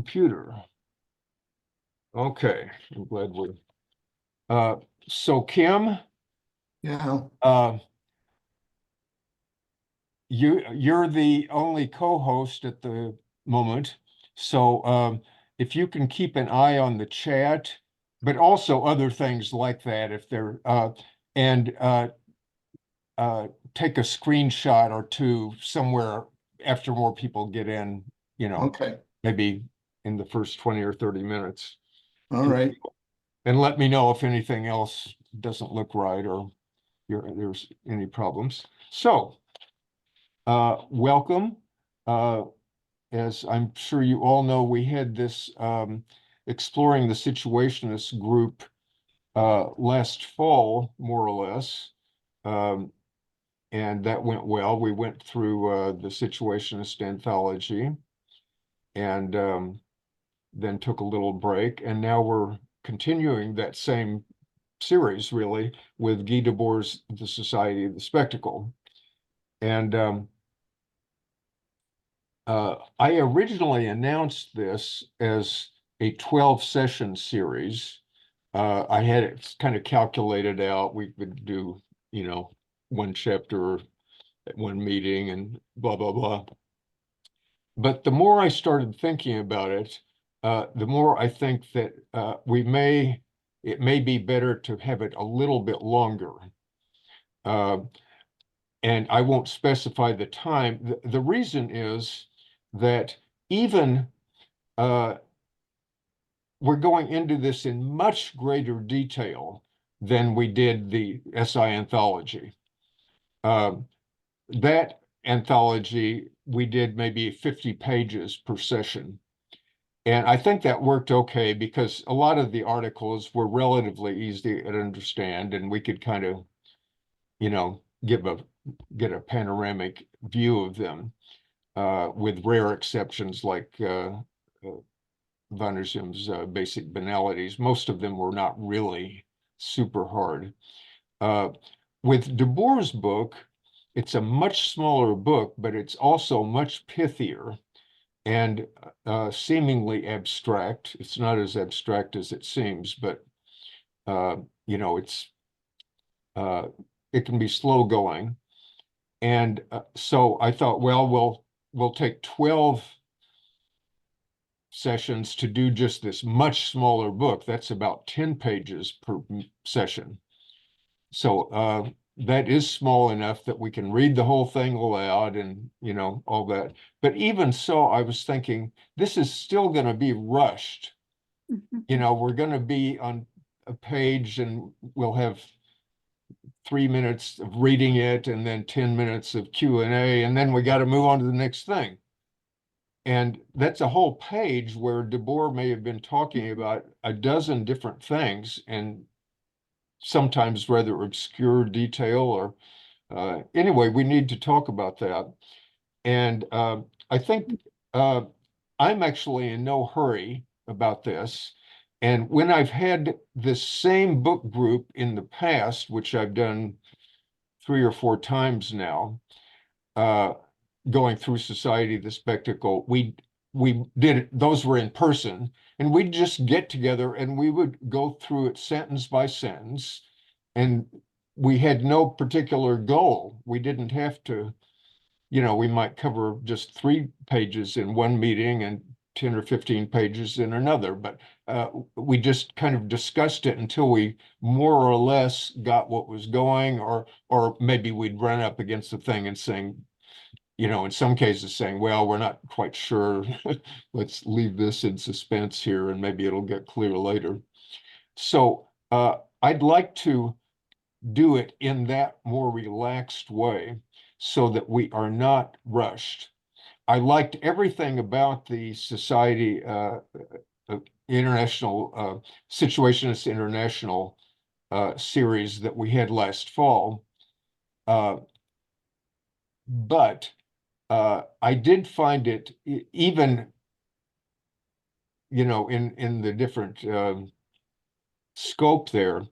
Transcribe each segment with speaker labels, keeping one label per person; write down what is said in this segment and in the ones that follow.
Speaker 1: computer. Okay, I'm glad we. So Kim,
Speaker 2: Yeah.
Speaker 1: you're the only co-host at the moment. So if you can keep an eye on the chat, but also other things like that, if they're and take a screenshot or two somewhere after more people get in,
Speaker 2: Okay.
Speaker 1: maybe in the first 20 or 30 minutes.
Speaker 2: All right.
Speaker 1: And let me know if anything else doesn't look right or there's any problems. So, welcome. As I'm sure you all know, we had this exploring the Situationist group last fall, more or less. And that went well. We went through the Situationist Anthology and then took a little break. And now we're continuing that same series, really, with Guy Debord's The Society of the Spectacle. And I originally announced this as a 12-session series. I had it kind of calculated out. We would do, one chapter at one meeting and blah, blah, blah. But the more I started thinking about it, the more I think that it may be better to have it a little bit longer. And I won't specify the time. The reason is that even we're going into this in much greater detail than we did the SI anthology. That anthology, we did maybe 50 pages per session. And I think that worked okay because a lot of the articles were relatively easy to understand, and we could kind of, get a panoramic view of them, with rare exceptions like Van der Zim's basic banalities. Most of them were not really super hard. With Debord's book, it's a much smaller book, but it's also much pithier and seemingly abstract. It's not as abstract as it seems, but it can be slow going. And so I thought, well, we'll take 12 sessions to do just this much smaller book. That's about 10 pages per session. So that is small enough that we can read the whole thing aloud and, all that. But even so, I was thinking, this is still going to be rushed. We're going to be on a page and we'll have 3 minutes of reading it and then 10 minutes of Q&A, and then we got to move on to the next thing. And that's a whole page where Debord may have been talking about a dozen different things and sometimes rather obscure detail or anyway, we need to talk about that. And I think I'm actually in no hurry about this. And when I've had this same book group in the past, which I've done 3 or 4 times now, going through Society of the Spectacle, we did it, those were in person, and we'd just get together and we would go through it sentence by sentence, and we had no particular goal. We didn't have to, we might cover just 3 pages in one meeting and 10 or 15 pages in another, but we just kind of discussed it until we more or less got what was going, or maybe we'd run up against the thing and saying, in some cases saying, well, we're not quite sure. Let's leave this in suspense here and maybe it'll get clear later. So I'd like to do it in that more relaxed way so that we are not rushed. I liked everything about the Society International Situationist International series that we had last fall, but I did find it even, in the different scope there.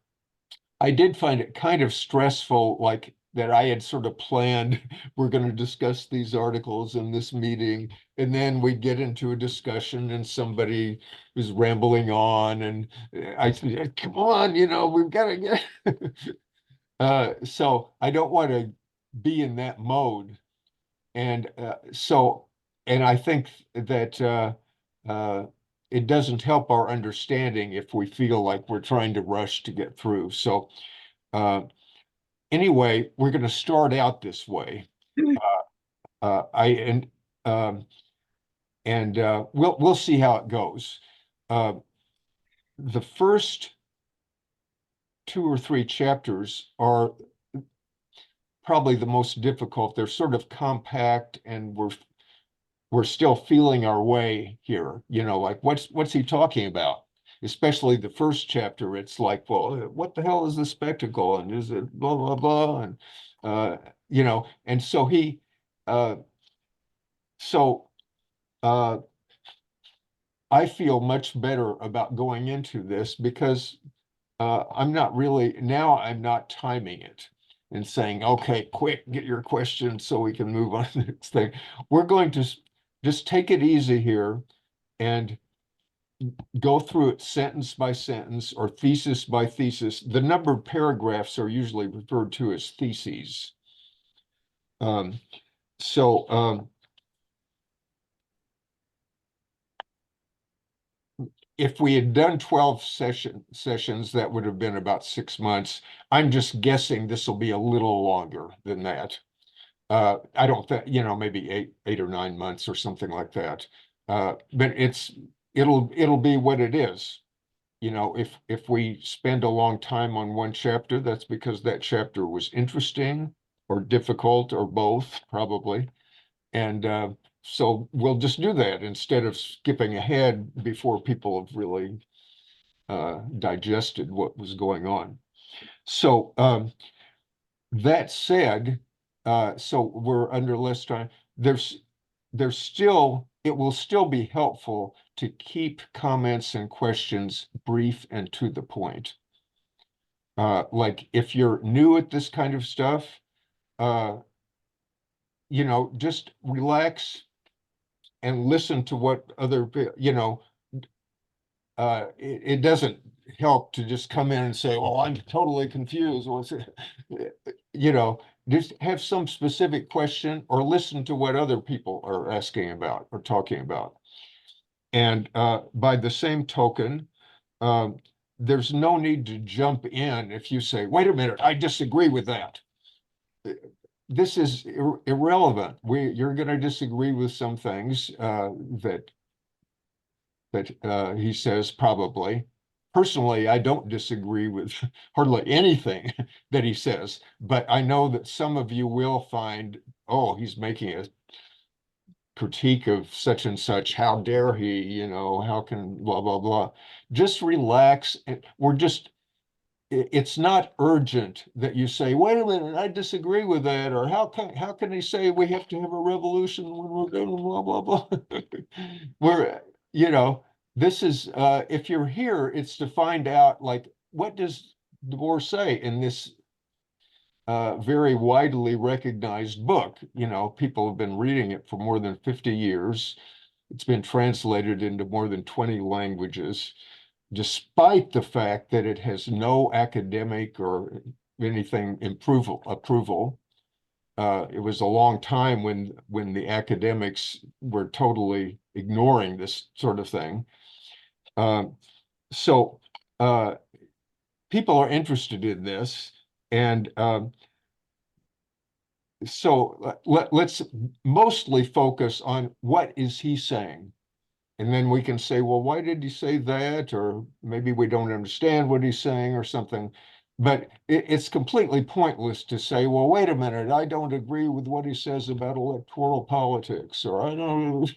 Speaker 1: I did find it kind of stressful, like that I had sort of planned, we're going to discuss these articles in this meeting, and then we get into a discussion and somebody was rambling on, and I said, come on, we've got to get. So I don't want to be in that mode. And and I think that it doesn't help our understanding if we feel like we're trying to rush to get through. So anyway, we're going to start out this way. I and we'll see how it goes. The first 2 or 3 chapters are probably the most difficult. They're sort of compact, and we're still feeling our way here. Like what's he talking about? Especially the first chapter, it's like, well, what the hell is the spectacle, and is it blah blah blah, and and so he, so I feel much better about going into this because I'm not timing it and saying, okay, quick, get your question so we can move on to the next thing. We're going to just take it easy here and go through it sentence by sentence or thesis by thesis. The number of paragraphs are usually referred to as theses. Um, so if we had done 12 sessions, that would have been about 6 months. I'm just guessing this will be a little longer than that. I don't think, maybe 8 or 9 months or something like that. But it'll be what it is. If we spend a long time on one chapter, that's because that chapter was interesting or difficult or both, probably. And so we'll just do that instead of skipping ahead before people have really digested what was going on. So that said, so we're under less time. It will still be helpful to keep comments and questions brief and to the point. Like if you're new at this kind of stuff, just relax and listen to what other, it doesn't help to just come in and say, well, I'm totally confused. Just have some specific question or listen to what other people are asking about or talking about. And by the same token, there's no need to jump in if you say, wait a minute, I disagree with that. This is irrelevant. You're going to disagree with some things that he says, probably. Personally, I don't disagree with hardly anything that he says, but I know that some of you will find, oh, he's making a critique of such and such. How dare he? How can blah, blah, blah. Just relax. It's not urgent that you say, wait a minute, I disagree with that, or how can he say we have to have a revolution when we're doing blah, blah, blah. This is, if you're here, it's to find out, like, what does Debord say in this very widely recognized book? People have been reading it for more than 50 years. It's been translated into more than 20 languages, despite the fact that it has no academic or anything approval. It was a long time when the academics were totally ignoring this sort of thing. So people are interested in this, and so let's mostly focus on what is he saying. And then we can say, well, why did he say that? Or maybe we don't understand what he's saying or something. But it's completely pointless to say, well, wait a minute, I don't agree with what he says about electoral politics, or I don't,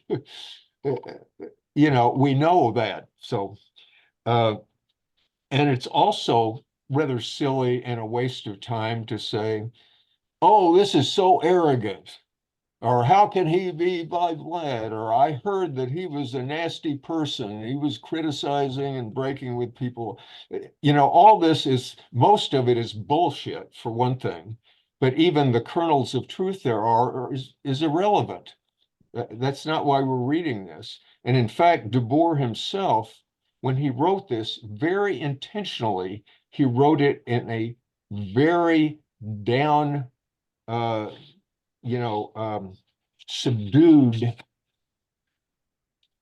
Speaker 1: we know that. So, and it's also rather silly and a waste of time to say, oh, this is so arrogant. Or how can he be by glad? Or I heard that he was a nasty person. He was criticizing and breaking with people. All this most of it is bullshit, for one thing. but even the kernels of truth there is irrelevant. That's not why we're reading this. And in fact, Debord himself, when he wrote this, very intentionally, he wrote it in a very down, subdued,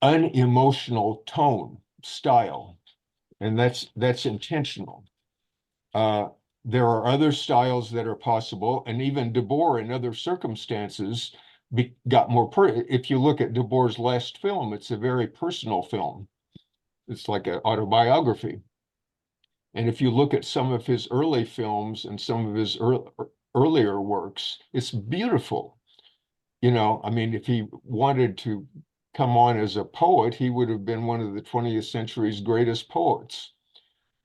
Speaker 1: unemotional tone style, and that's intentional. There are other styles that are possible, and even Debord in other circumstances got more if you look at Debord's last film, it's a very personal film. It's like an autobiography. And if you look at some of his early films and some of his earlier works, it's beautiful. I mean, if he wanted to come on as a poet, he would have been one of the 20th century's greatest poets.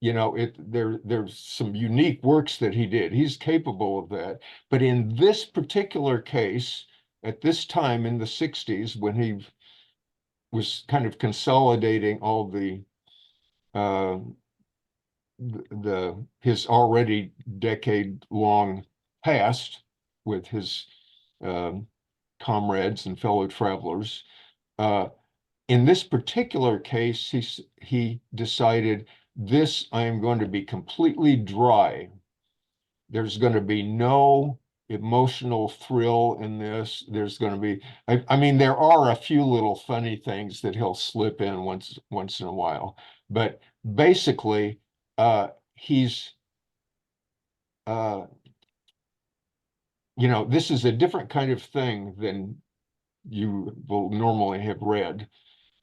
Speaker 1: There's some unique works that he did. He's capable of that. But in this particular case, at this time in the 60s, when he was kind of consolidating all his already decade-long past with his comrades and fellow travelers, in this particular case, he decided, this, I am going to be completely dry. There's going to be no emotional thrill in this. There's going to be, I mean, there are a few little funny things that he'll slip in once in a while, but basically, he's, this is a different kind of thing than you will normally have read.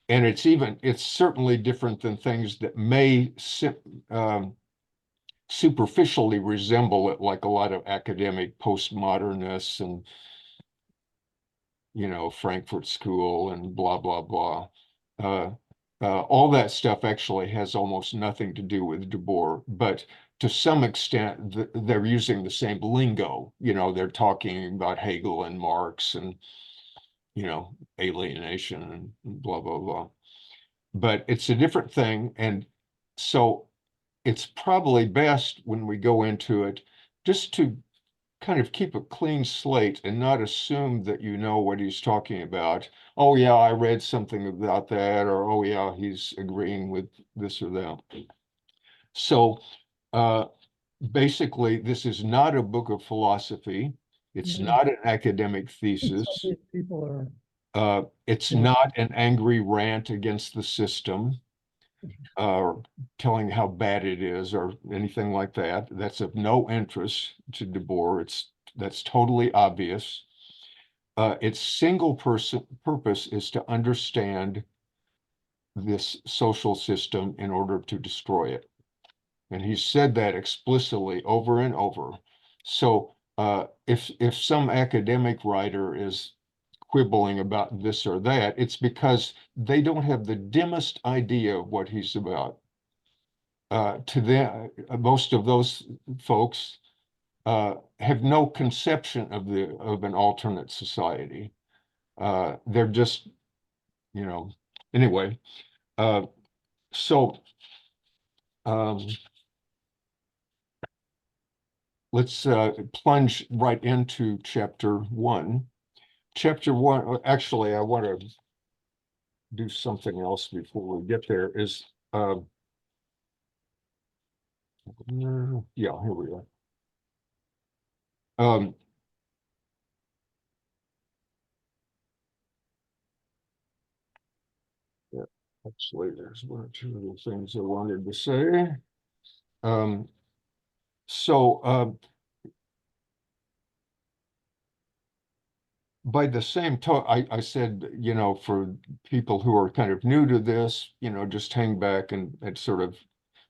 Speaker 1: And it's certainly different than things that may superficially resemble it, like a lot of academic postmodernists and, Frankfurt School and blah, blah, blah. All that stuff actually has almost nothing to do with Debord, but to some extent, they're using the same lingo. They're talking about Hegel and Marx and, alienation and blah, blah, blah. But it's a different thing. And so it's probably best when we go into it just to kind of keep a clean slate and not assume that you know what he's talking about. Oh, yeah, I read something about that, or oh, yeah, he's agreeing with this or that. So basically, this is not a book of philosophy. It's not an academic thesis.
Speaker 3: People are.
Speaker 1: It's
Speaker 3: Yeah.
Speaker 1: not an angry rant against the system, telling how bad it is or anything like that. That's of no interest to Debord. That's totally obvious. Its single purpose is to understand this social system in order to destroy it. And he said that explicitly over and over. So if some academic writer is quibbling about this or that, it's because they don't have the dimmest idea of what he's about. To them, most of those folks have no conception of an alternate society. They're just, anyway. So let's plunge right into chapter 1. Chapter 1, actually, I want to do something else before we get there, is, yeah, here we are. Yeah, actually, there's one or two of the things I wanted to say. By the same token, I said, for people who are kind of new to this, just hang back and sort of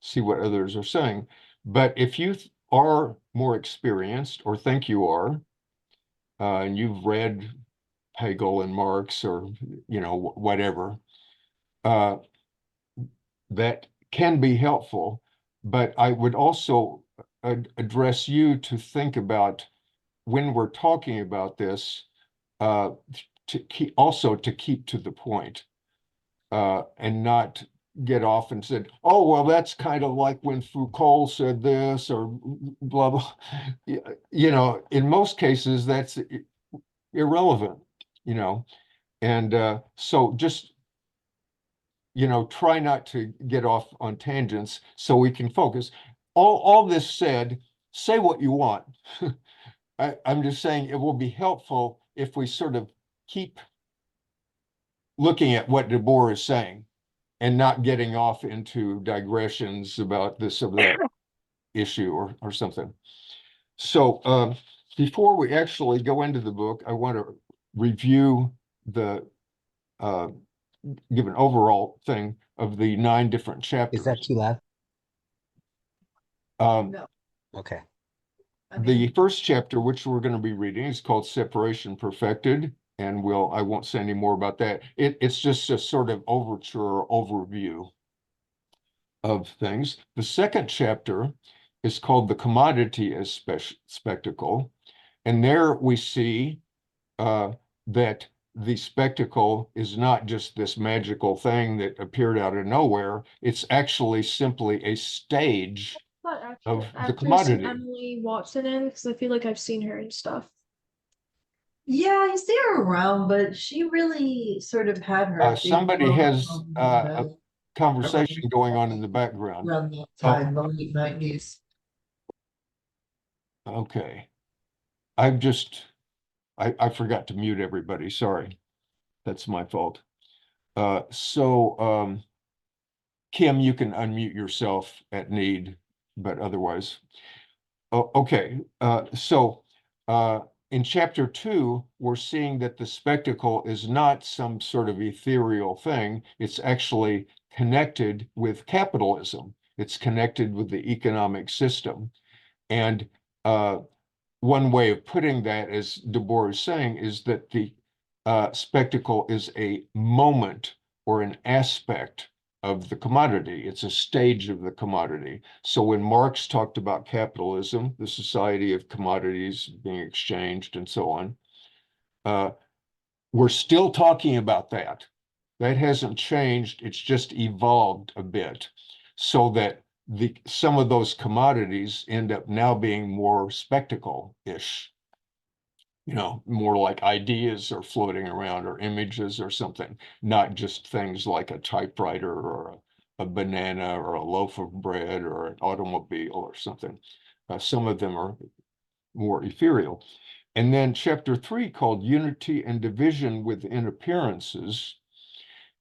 Speaker 1: see what others are saying. But if you are more experienced or think you are, and you've read Hegel and Marx or, whatever, that can be helpful. But I would also address you to think about, when we're talking about this, to keep to the point, and not get off and said, oh, well, that's kind of like when Foucault said this or blah, blah. You know, in most cases, that's irrelevant, you know. And so just, you know, try not to get off on tangents so we can focus. All this said, say what you want. I'm just saying it will be helpful if we sort of keep looking at what Debord is saying and not getting off into digressions about this or that issue or something. So before we actually go into the book, I want to review the give an overall thing of the 9 different chapters.
Speaker 4: Is that too loud?
Speaker 5: No.
Speaker 4: Okay.
Speaker 1: The first chapter, which we're going to be reading, is called Separation Perfected, and I won't say any more about that. It's just a sort of overture or overview of things. The second chapter is called The Commodity as Spectacle, and there we see that the spectacle is not just this magical thing that appeared out of nowhere. It's actually simply a stage of the commodity.
Speaker 5: Emily Watson in, because I feel like I've seen her and stuff.
Speaker 6: Yeah, I see her around, but she really sort of had her. big
Speaker 1: Somebody has a
Speaker 6: moment
Speaker 1: conversation going on in the background.
Speaker 6: around that time, the late 90s.
Speaker 1: Okay. I forgot to mute everybody. Sorry. That's my fault. So Kim, you can unmute yourself at need, but otherwise. Oh, okay. So in chapter 2, we're seeing that the spectacle is not some sort of ethereal thing. It's actually connected with capitalism. It's connected with the economic system. And one way of putting that, as Debord is saying, is that the spectacle is a moment or an aspect of the commodity. It's a stage of the commodity. So when Marx talked about capitalism, the society of commodities being exchanged and so on, we're still talking about that. That hasn't changed. It's just evolved a bit so that some of those commodities end up now being more spectacle-ish, you know, more like ideas are floating around or images or something, not just things like a typewriter or a banana or a loaf of bread or an automobile or something. Some of them are more ethereal. And then chapter 3, called Unity and Division Within Appearances,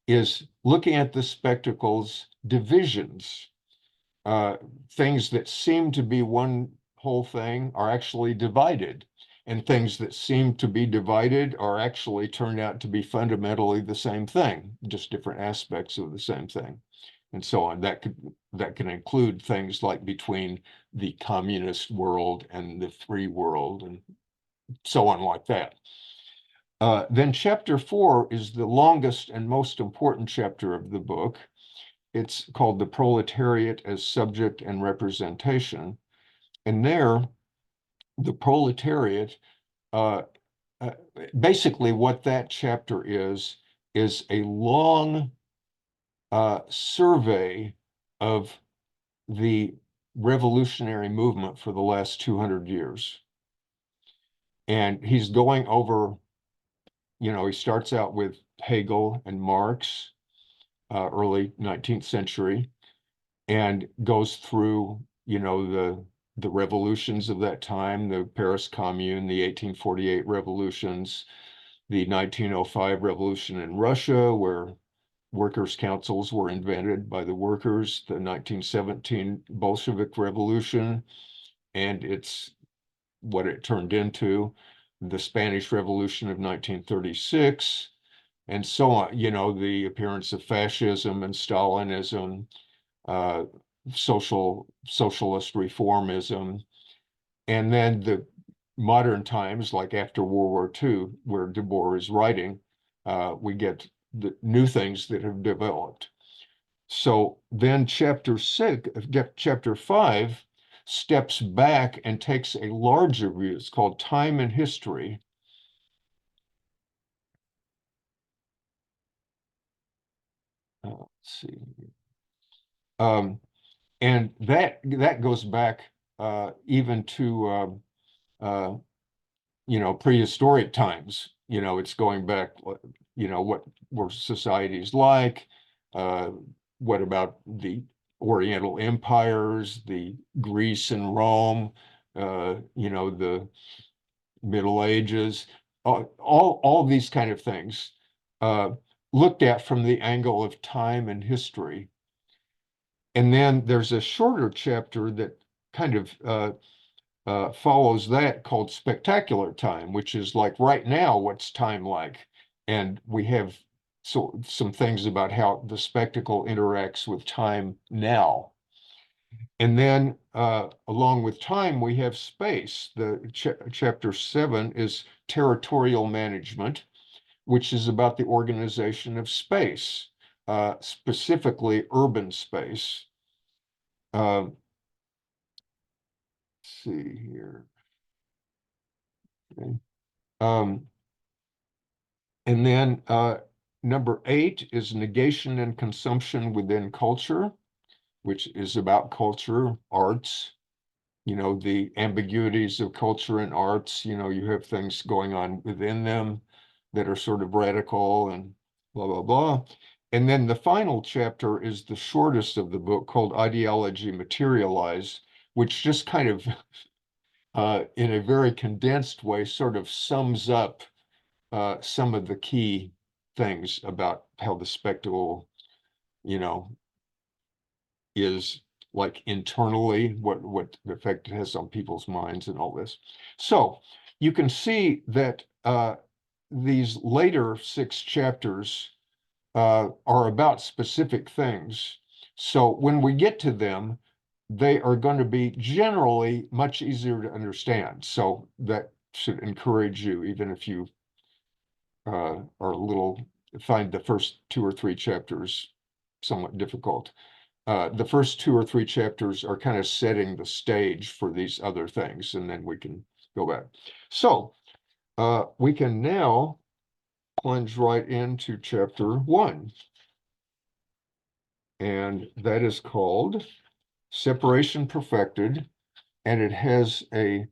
Speaker 1: is looking at the spectacle's divisions. Things that seem to be one whole thing are actually divided, and things that seem to be divided are actually turned out to be fundamentally the same thing, just different aspects of the same thing, and so on. That can include things like between the communist world and the free world, and so on like that. Then chapter 4 is the longest and most important chapter of the book. It's called The Proletariat as Subject and Representation. And there, the proletariat, basically what that chapter is a long survey of the revolutionary movement for the last 200 years. And he's going over, you know, he starts out with Hegel and Marx, early 19th century, and goes through, you know, the revolutions of that time, the Paris Commune, the 1848 revolutions, the 1905 revolution in Russia, where workers' councils were invented by the workers, the 1917 Bolshevik Revolution, and it's what it turned into, the Spanish Revolution of 1936, and so on, you know, the appearance of fascism and Stalinism, socialist reformism, and then the modern times, like after World War II, where Debord is writing, we get the new things that have developed. So then chapter 5 steps back and takes a larger view. It's called Time and History. Let's see. And that goes back even to prehistoric times. It's going back, what were societies like? What about the Oriental empires, the Greece and Rome, the Middle Ages, all these kind of things looked at from the angle of time and history. And then there's a shorter chapter that kind of follows that called spectacular time, which is like right now, what's time like? And we have some things about how the spectacle interacts with time now. And then along with time, we have space. The chapter 7 is territorial management, which is about the organization of space, specifically urban space. Let's see here. Okay. And then number 8 is negation and consumption within culture, which is about culture, arts, the ambiguities of culture and arts. You have things going on within them that are sort of radical and blah, blah, blah. And then the final chapter is the shortest of the book, called Ideology Materialized, which just kind of, in a very condensed way, sort of sums up some of the key things about how the spectacle, is like internally, what effect it has on people's minds and all this. So you can see that these later 6 chapters are about specific things. So when we get to them, they are going to be generally much easier to understand. So that should encourage you, even if you are find the first 2 or 3 chapters somewhat difficult. The first 2 or 3 chapters are kind of setting the stage for these other things, and then we can go back. So we can now plunge right into chapter 1. And that is called Separation Perfected, and it has an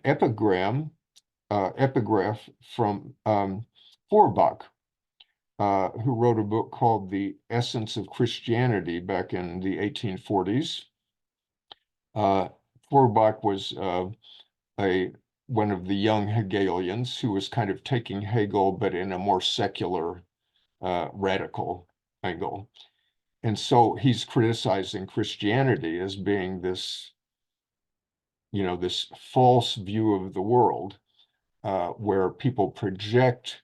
Speaker 1: epigraph from Feuerbach, who wrote a book called The Essence of Christianity back in the 1840s. Feuerbach was one of the young Hegelians who was kind of taking Hegel, but in a more secular, radical angle. And so he's criticizing Christianity as being this, this false view of the world, where people project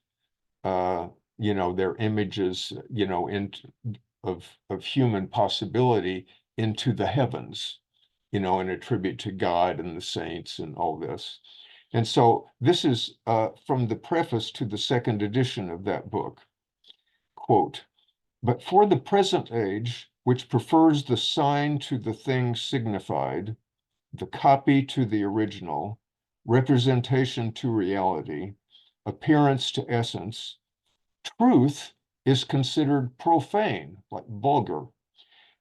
Speaker 1: their images, of human possibility into the heavens, and attribute to God and the saints and all this. And so this is from the preface to the 2nd edition of that book. Quote, "But for the present age, which prefers the sign to the thing signified, the copy to the original, representation to reality, appearance to essence, truth is considered profane, like vulgar,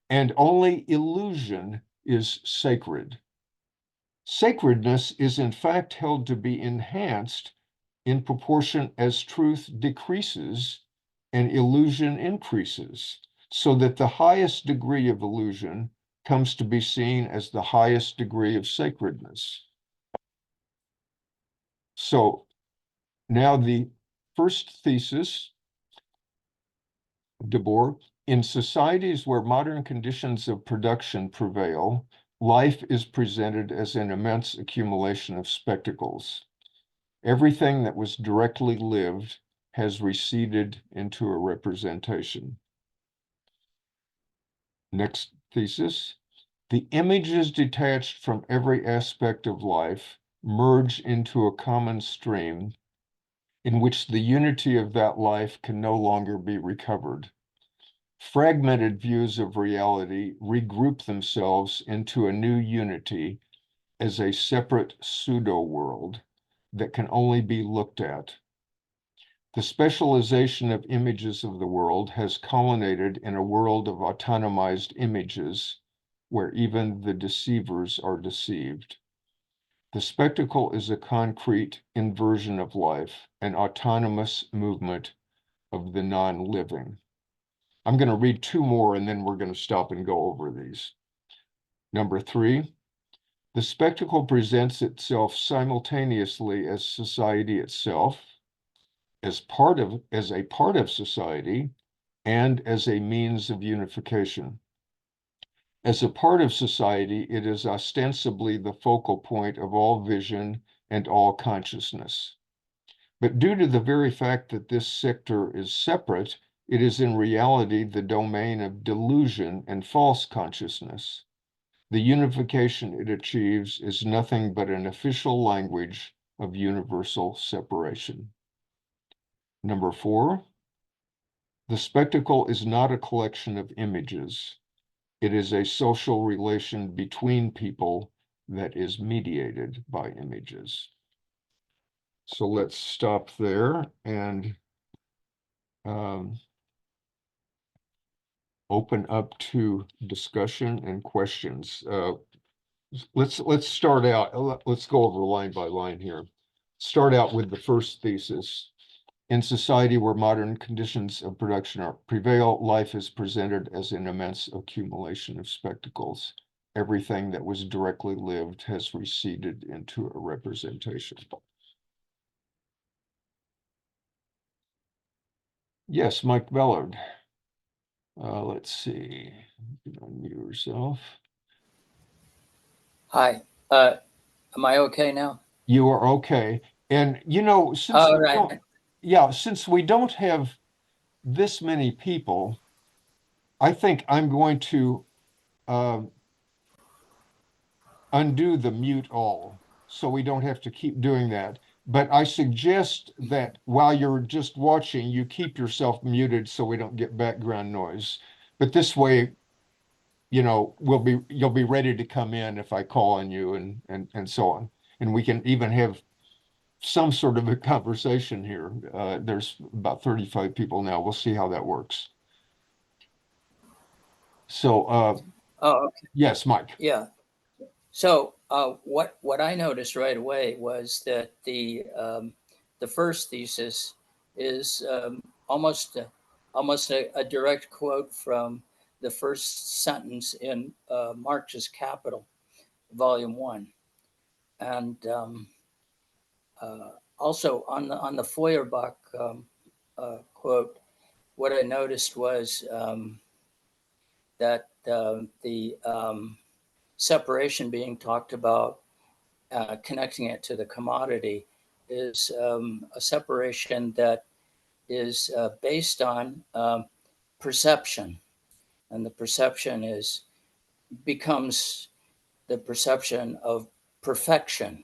Speaker 1: and only illusion is sacred. Sacredness is in fact held to be enhanced in proportion as truth decreases and illusion increases, so that the highest degree of illusion comes to be seen as the highest degree of sacredness." So now the first thesis, Debord: "In societies where modern conditions of production prevail, life is presented as an immense accumulation of spectacles. Everything that was directly lived has receded into a representation." Next thesis: "The images detached from every aspect of life merge into a common stream in which the unity of that life can no longer be recovered. Fragmented views of reality regroup themselves into a new unity as a separate pseudo-world that can only be looked at. The specialization of images of the world has culminated in a world of autonomized images where even the deceivers are deceived. The spectacle is a concrete inversion of life, an autonomous movement of the non-living. I'm going to read two more and then we're going to stop and go over these. Number 3, the spectacle presents itself simultaneously as society itself, as a part of society, and as a means of unification. As a part of society, it is ostensibly the focal point of all vision and all consciousness. But due to the very fact that this sector is separate, it is in reality the domain of delusion and false consciousness. The unification it achieves is nothing but an official language of universal separation. Number 4, the spectacle is not a collection of images. It is a social relation between people that is mediated by images. So let's stop there and open up to discussion and questions. Let's start out. Let's go over line by line here. Start out with the first thesis. In society where modern conditions of production prevail, life is presented as an immense accumulation of spectacles. Everything that was directly lived has receded into a representation. Yes, Mike Bellard. Let's see. Unmute yourself.
Speaker 4: Hi, am I okay now?
Speaker 1: You are okay. And you know, since
Speaker 4: All
Speaker 1: we
Speaker 4: right.
Speaker 1: don't, yeah, since we don't have this many people, I think I'm going to undo the mute all so we don't have to keep doing that. But I suggest that while you're just watching, you keep yourself muted so we don't get background noise. But this way, you know, you'll be ready to come in if I call on you and so on. And we can even have some sort of a conversation here. There's about 35 people now. We'll see how that works. So,
Speaker 4: Oh, okay.
Speaker 1: yes, Mike.
Speaker 4: Yeah. So what I noticed right away was that the first thesis is almost a direct quote from the first sentence in Marx's Capital, Volume 1, and also on the Feuerbach quote. What I noticed was that the separation being talked about, connecting it to the commodity, is a separation that is based on perception, and the perception becomes the perception of perfection,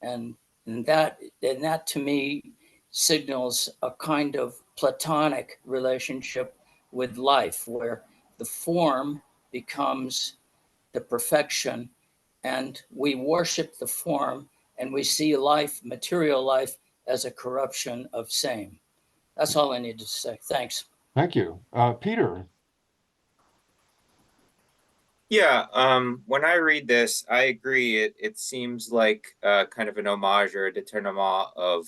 Speaker 4: and that to me signals a kind of platonic relationship with life, where the form becomes the perfection, and we worship the form, and we see life, material life, as a corruption of same. That's all I need to say. Thanks.
Speaker 1: Thank you. Peter.
Speaker 7: Yeah, when I read this, I agree. It seems like kind of an homage or a détournement of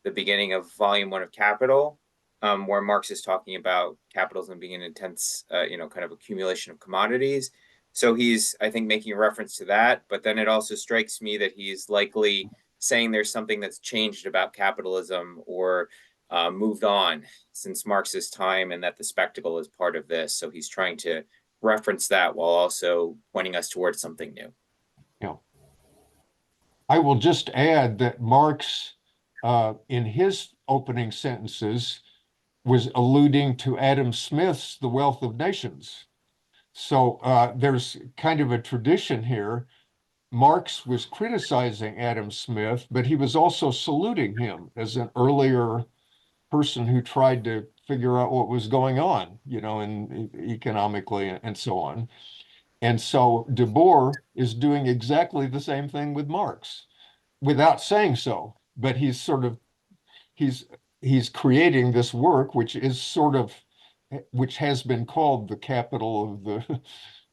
Speaker 7: the beginning of Volume 1 of Capital, where Marx is talking about capitalism being an intense, kind of accumulation of commodities. So he's, I think, making a reference to that. But then it also strikes me that he's likely saying there's something that's changed about capitalism or moved on since Marx's time, and that the spectacle is part of this. So he's trying to reference that while also pointing us towards something new.
Speaker 1: Yeah. I will just add that Marx, in his opening sentences, was alluding to Adam Smith's The Wealth of Nations. So there's kind of a tradition here. Marx was criticizing Adam Smith, but he was also saluting him as an earlier person who tried to figure out what was going on, you know, and economically and so on. And so Debord is doing exactly the same thing with Marx without saying so, but he's sort of he's creating this work, which is sort of, which has been called the capital of the,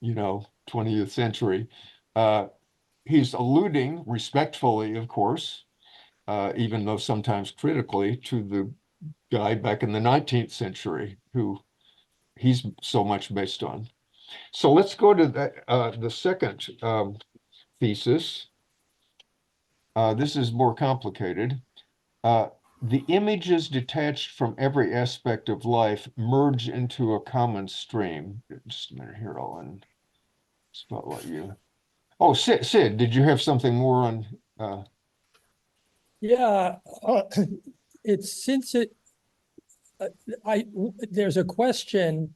Speaker 1: 20th century. He's alluding respectfully, of course, even though sometimes critically, to the guy back in the 19th century who he's so much based on. So let's go to the second thesis. This is more complicated. The images detached from every aspect of life merge into a common stream. Just a minute here, I'll spotlight you. Oh, Sid, did you have something more on?
Speaker 3: Yeah, it's since it, there's a question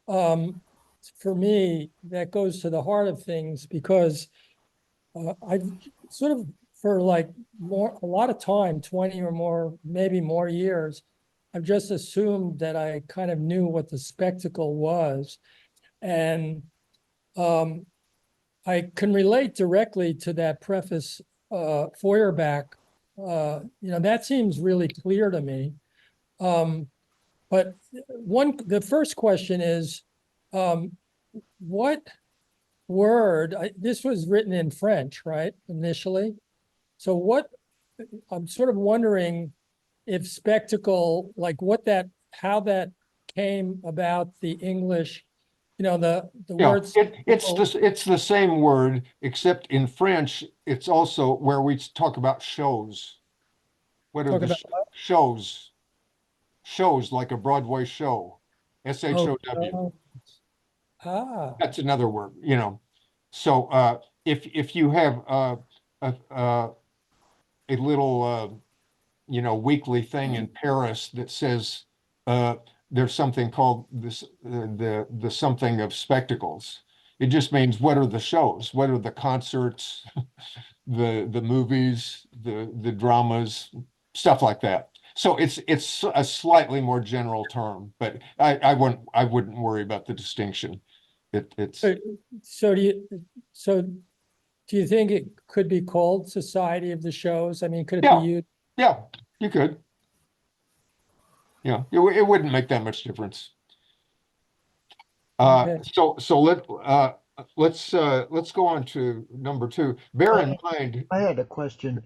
Speaker 3: for me that goes to the heart of things, because I've sort of, for like a lot of time, 20 or more, maybe more years, I've just assumed that I kind of knew what the spectacle was. And I can relate directly to that preface, Feuerbach. That seems really clear to me. But the first question is, what word, this was written in French, right, initially? So I'm sort of wondering if spectacle, like how that came about, the English, the
Speaker 1: Yeah,
Speaker 3: words.
Speaker 1: it's the same word, except in French, it's also where we talk about shows. What are
Speaker 3: Talk
Speaker 1: the
Speaker 3: about
Speaker 1: shows? Shows like a Broadway show, SHOW. That's another word, So if you have a little weekly thing in Paris that says there's something called the something of spectacles. It just means what are the shows? What are the concerts, the movies, the dramas, stuff like that. So it's a slightly more general term, but I wouldn't worry about the distinction. It's
Speaker 3: So do you think it could be called Society of the Shows? I mean, could it
Speaker 1: yeah,
Speaker 3: be used?
Speaker 1: yeah, you could. Yeah, it wouldn't make that much difference.
Speaker 3: Okay.
Speaker 1: So let's go on to number two. Bear in mind,
Speaker 2: I had a question,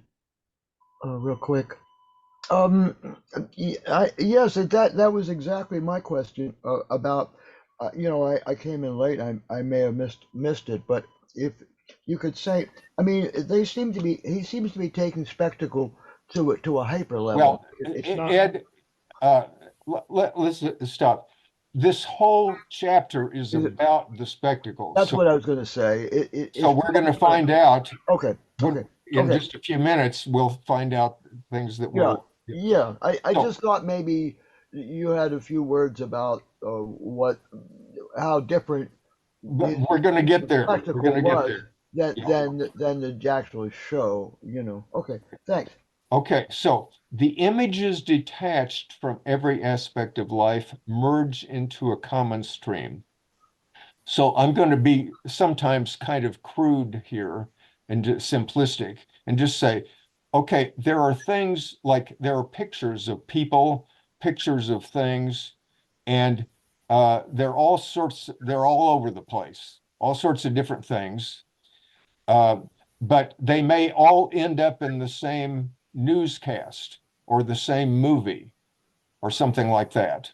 Speaker 2: real quick. Yes, that was exactly my question, about, I came in late. I may have missed it, but if you could say, I mean, he seems to be taking spectacle to a hyper level.
Speaker 1: well,
Speaker 2: It's not.
Speaker 1: Ed, let's stop. This whole chapter is
Speaker 2: Is it-
Speaker 1: about the spectacle.
Speaker 2: That's
Speaker 1: So,
Speaker 2: what I was going to say.
Speaker 1: so we're going to find out
Speaker 2: Okay. Okay.
Speaker 1: in
Speaker 2: Okay.
Speaker 1: just a few minutes. We'll find out things that
Speaker 2: Yeah.
Speaker 1: will.
Speaker 2: Yeah. I
Speaker 1: So-
Speaker 2: just thought maybe you had a few words about how different
Speaker 1: But we're going to get there. We're
Speaker 2: spectacle
Speaker 1: going to get
Speaker 2: was
Speaker 1: there.
Speaker 2: than the actual show. Okay. Thanks.
Speaker 1: Okay, so the images detached from every aspect of life merge into a common stream. So I'm going to be sometimes kind of crude here and just simplistic and just say, okay, there are things like there are pictures of people, pictures of things, and they're all over the place, all sorts of different things. But they may all end up in the same newscast or the same movie or something like that.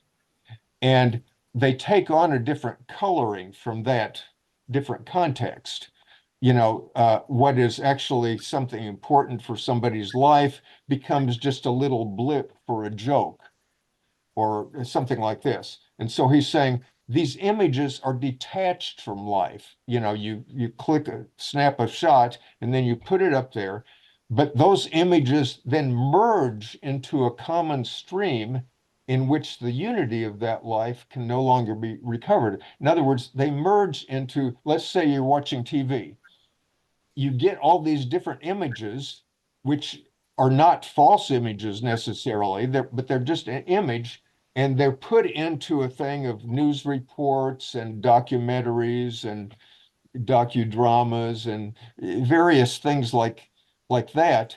Speaker 1: And they take on a different coloring from that different context. What is actually something important for somebody's life becomes just a little blip for a joke or something like this. And so he's saying these images are detached from life. You click snap a shot and then you put it up there, but those images then merge into a common stream in which the unity of that life can no longer be recovered. In other words, they merge into, let's say you're watching TV. You get all these different images, which are not false images necessarily, but they're just an image, and they're put into a thing of news reports and documentaries and docudramas and various things like that.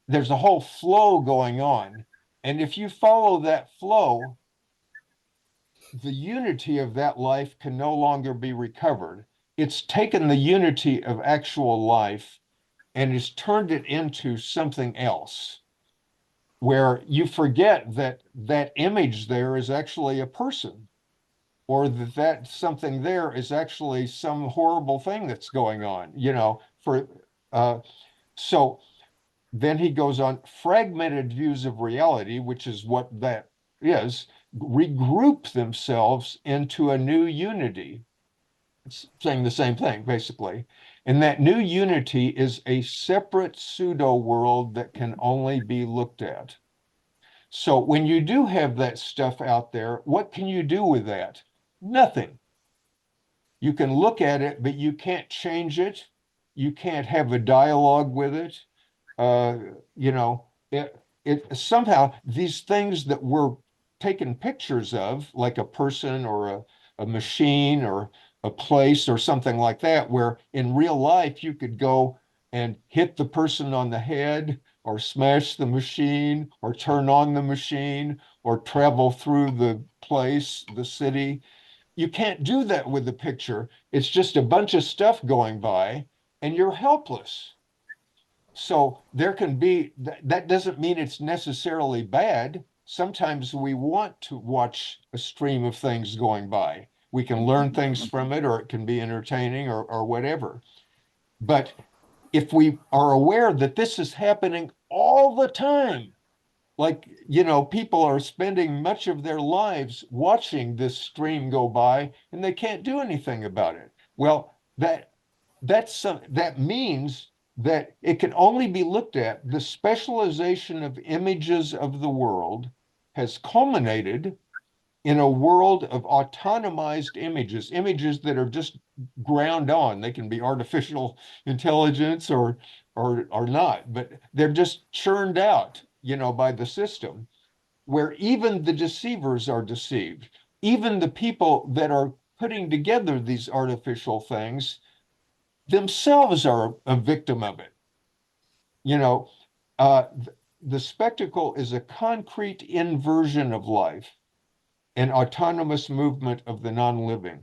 Speaker 1: There's a whole flow going on, And if you follow that flow, the unity of that life can no longer be recovered. It's taken the unity of actual life and has turned it into something else, where you forget that that image there is actually a person, or that something there is actually some horrible thing that's going on, so then he goes on, fragmented views of reality, which is what that is, regroup themselves into a new unity. It's saying the same thing, basically. And that new unity is a separate pseudo world that can only be looked at. So when you do have that stuff out there, what can you do with that? Nothing. You can look at it, but you can't change it. You can't have a dialogue with it. Uh, you know, it somehow these things that we're taking pictures of, like a person or a machine or a place or something like that, where in real life you could go and hit the person on the head or smash the machine or turn on the machine or travel through the place, the city. You can't do that with the picture. It's just a bunch of stuff going by and you're helpless. So there can be, that doesn't mean it's necessarily bad. Sometimes we want to watch a stream of things going by. We can learn things from it, or it can be entertaining or whatever. But if we are aware that this is happening all the time, like, people are spending much of their lives watching this stream go by and they can't do anything about it. Well, that means that it can only be looked at. The specialization of images of the world has culminated in a world of autonomized images that are just ground on. They can be artificial intelligence or not, but they're just churned out, by the system, where even the deceivers are deceived. Even the people that are putting together these artificial things themselves are a victim of it. You know, the spectacle is a concrete inversion of life, an autonomous movement of the non-living.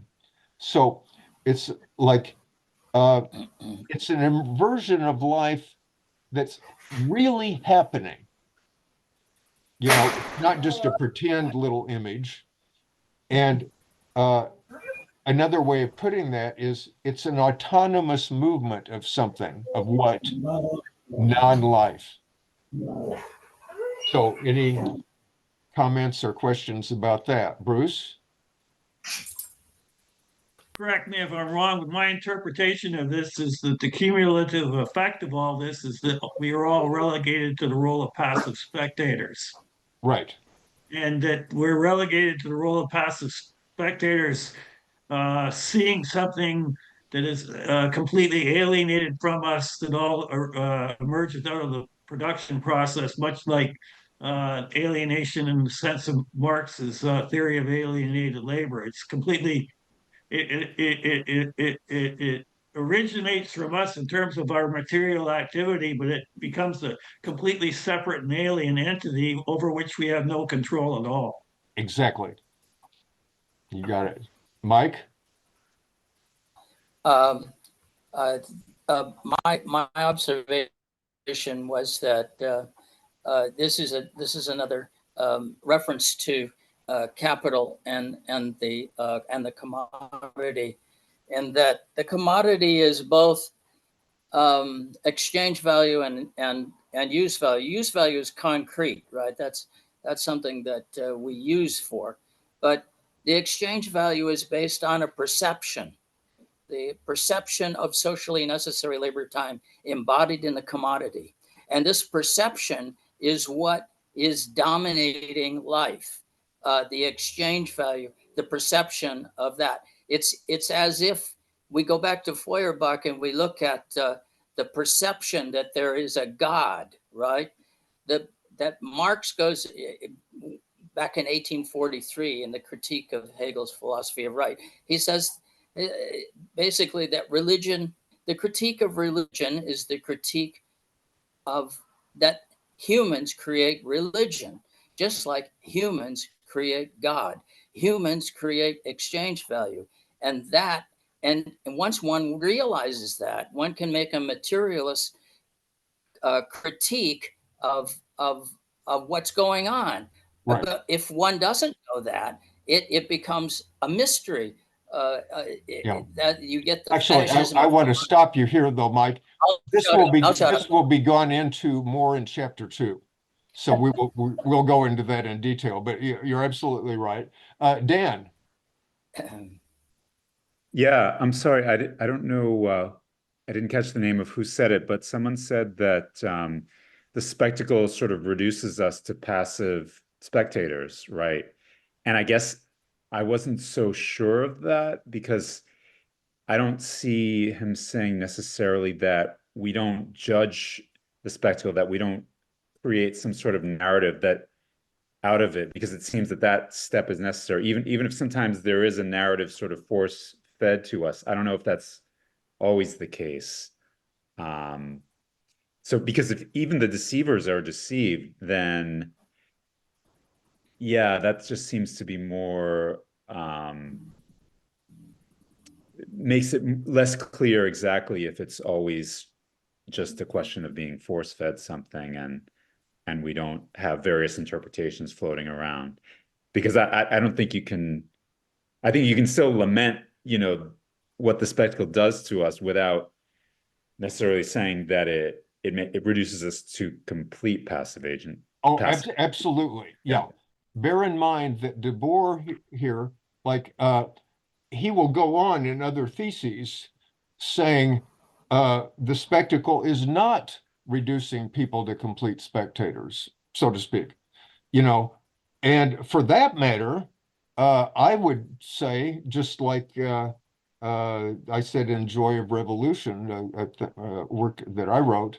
Speaker 1: So it's like it's an inversion of life that's really happening. Not just a pretend little image. And another way of putting that is it's an autonomous movement of something, of what? Non-life. So any comments or questions about that? Bruce?
Speaker 8: Correct me if I'm wrong, but my interpretation of this is that the cumulative effect of all this is that we are all relegated to the role of passive spectators.
Speaker 1: Right.
Speaker 8: And that we're relegated to the role of passive spectators, seeing something that is completely alienated from us, that all emerges out of the production process, much like alienation in the sense of Marx's theory of alienated labor. It's completely it originates from us in terms of our material activity, but it becomes a completely separate and alien entity over which we have no control at all.
Speaker 1: Exactly. You got it. Mike?
Speaker 4: Um, uh, my observation was that this is another reference to capital and the commodity, and that the commodity is both exchange value and use value. Use value is concrete, right? That's something that we use for, but the exchange value is based on a perception. The perception of socially necessary labor time embodied in the commodity. And this perception is what is dominating life. The exchange value, the perception of that. It's as if we go back to Feuerbach and we look at the perception that there is a God, right? That Marx goes back in 1843 in the critique of Hegel's philosophy of right. He says basically that religion, the critique of religion is the critique of that humans create religion. just like humans create God. Humans create exchange value. And once one realizes that, one can make a materialist critique of what's going on.
Speaker 1: Right.
Speaker 4: But if one doesn't know that, it becomes a mystery.
Speaker 1: Yeah.
Speaker 4: That you get the
Speaker 1: Actually,
Speaker 4: fetishism
Speaker 1: I
Speaker 4: of
Speaker 1: want to stop you here though, Mike. This will be gone into more in chapter 2. So we'll go into that in detail, but you're absolutely right. Dan.
Speaker 9: Yeah, I'm sorry. I don't know. I didn't catch the name of who said it, but someone said that the spectacle sort of reduces us to passive spectators, right? And I guess I wasn't so sure of that because I don't see him saying necessarily that we don't judge the spectacle, that we don't create some sort of narrative that out of it, because it seems that that step is necessary, even if sometimes there is a narrative sort of force fed to us. I don't know if that's always the case. So because if even the deceivers are deceived, then yeah, that just seems to be more makes it less clear exactly if it's always just a question of being force fed something and we don't have various interpretations floating around. Because I don't think you can, I think you can still lament, what the spectacle does to us without necessarily saying that it reduces us to complete passive agent.
Speaker 1: Oh,
Speaker 9: passive.
Speaker 1: absolutely. Yeah. Bear in mind that Debord here, like, he will go on in other theses saying the spectacle is not reducing people to complete spectators, so to speak, and for that matter, I would say, just like I said in Joy of Revolution, work that I wrote,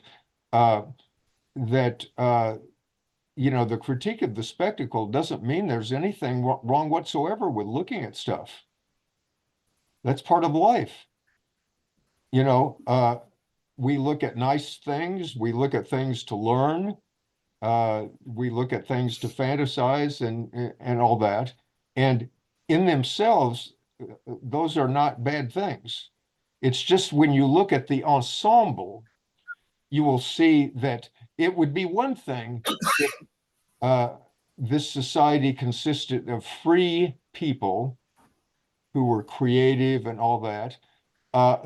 Speaker 1: that the critique of the spectacle doesn't mean there's anything wrong whatsoever with looking at stuff. That's part of life. We look at nice things, we look at things to learn, we look at things to fantasize and all that. And in themselves, those are not bad things. It's just when you look at the ensemble, you will see that it would be one thing if this society consisted of free people who were creative and all that,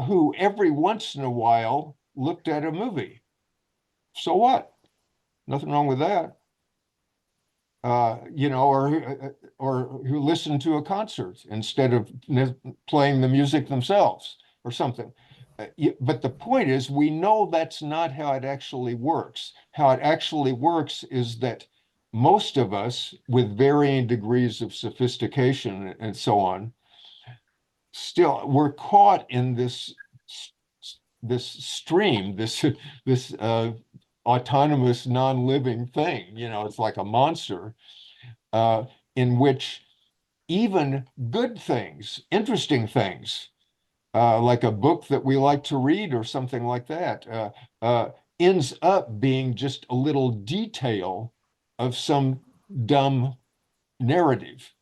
Speaker 1: who every once in a while looked at a movie. So what? Nothing wrong with that. Or who listened to a concert instead of playing the music themselves or something. But the point is, we know that's not how it actually works. How it actually works is that most of us, with varying degrees of sophistication and so on, still we're caught in this stream, this autonomous non-living thing. It's like a monster in which even good things, interesting things, like a book that we like to read or something like that, ends up being just a little detail of some dumb narrative.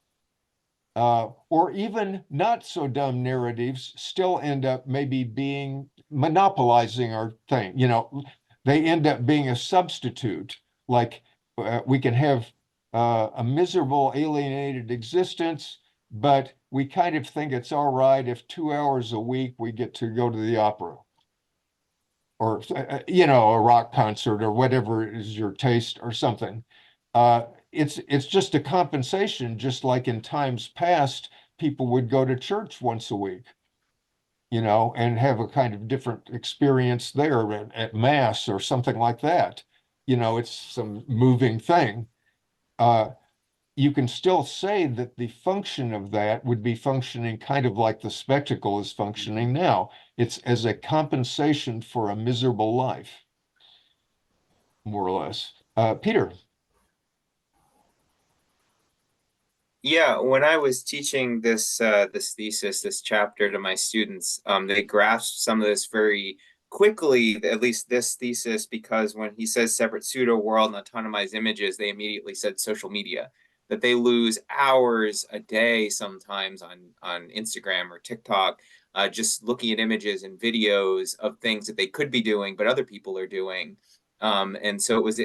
Speaker 1: Or even not so dumb narratives still end up maybe being monopolizing our thing. They end up being a substitute. Like we can have a miserable, alienated existence, but we kind of think it's all right if 2 hours a week we get to go to the opera or, a rock concert or whatever is your taste or something. It's just a compensation, just like in times past, people would go to church once a week, and have a kind of different experience there at mass or something like that. It's some moving thing. You can still say that the function of that would be functioning kind of like the spectacle is functioning now. It's as a compensation for a miserable life, more or less. Peter.
Speaker 7: Yeah, when I was teaching this thesis, this chapter to my students, they grasped some of this very quickly, at least this thesis, because when he says separate pseudo world and autonomized images, they immediately said social media, that they lose hours a day sometimes on Instagram or TikTok, just looking at images and videos of things that they could be doing, but other people are doing. And so it was,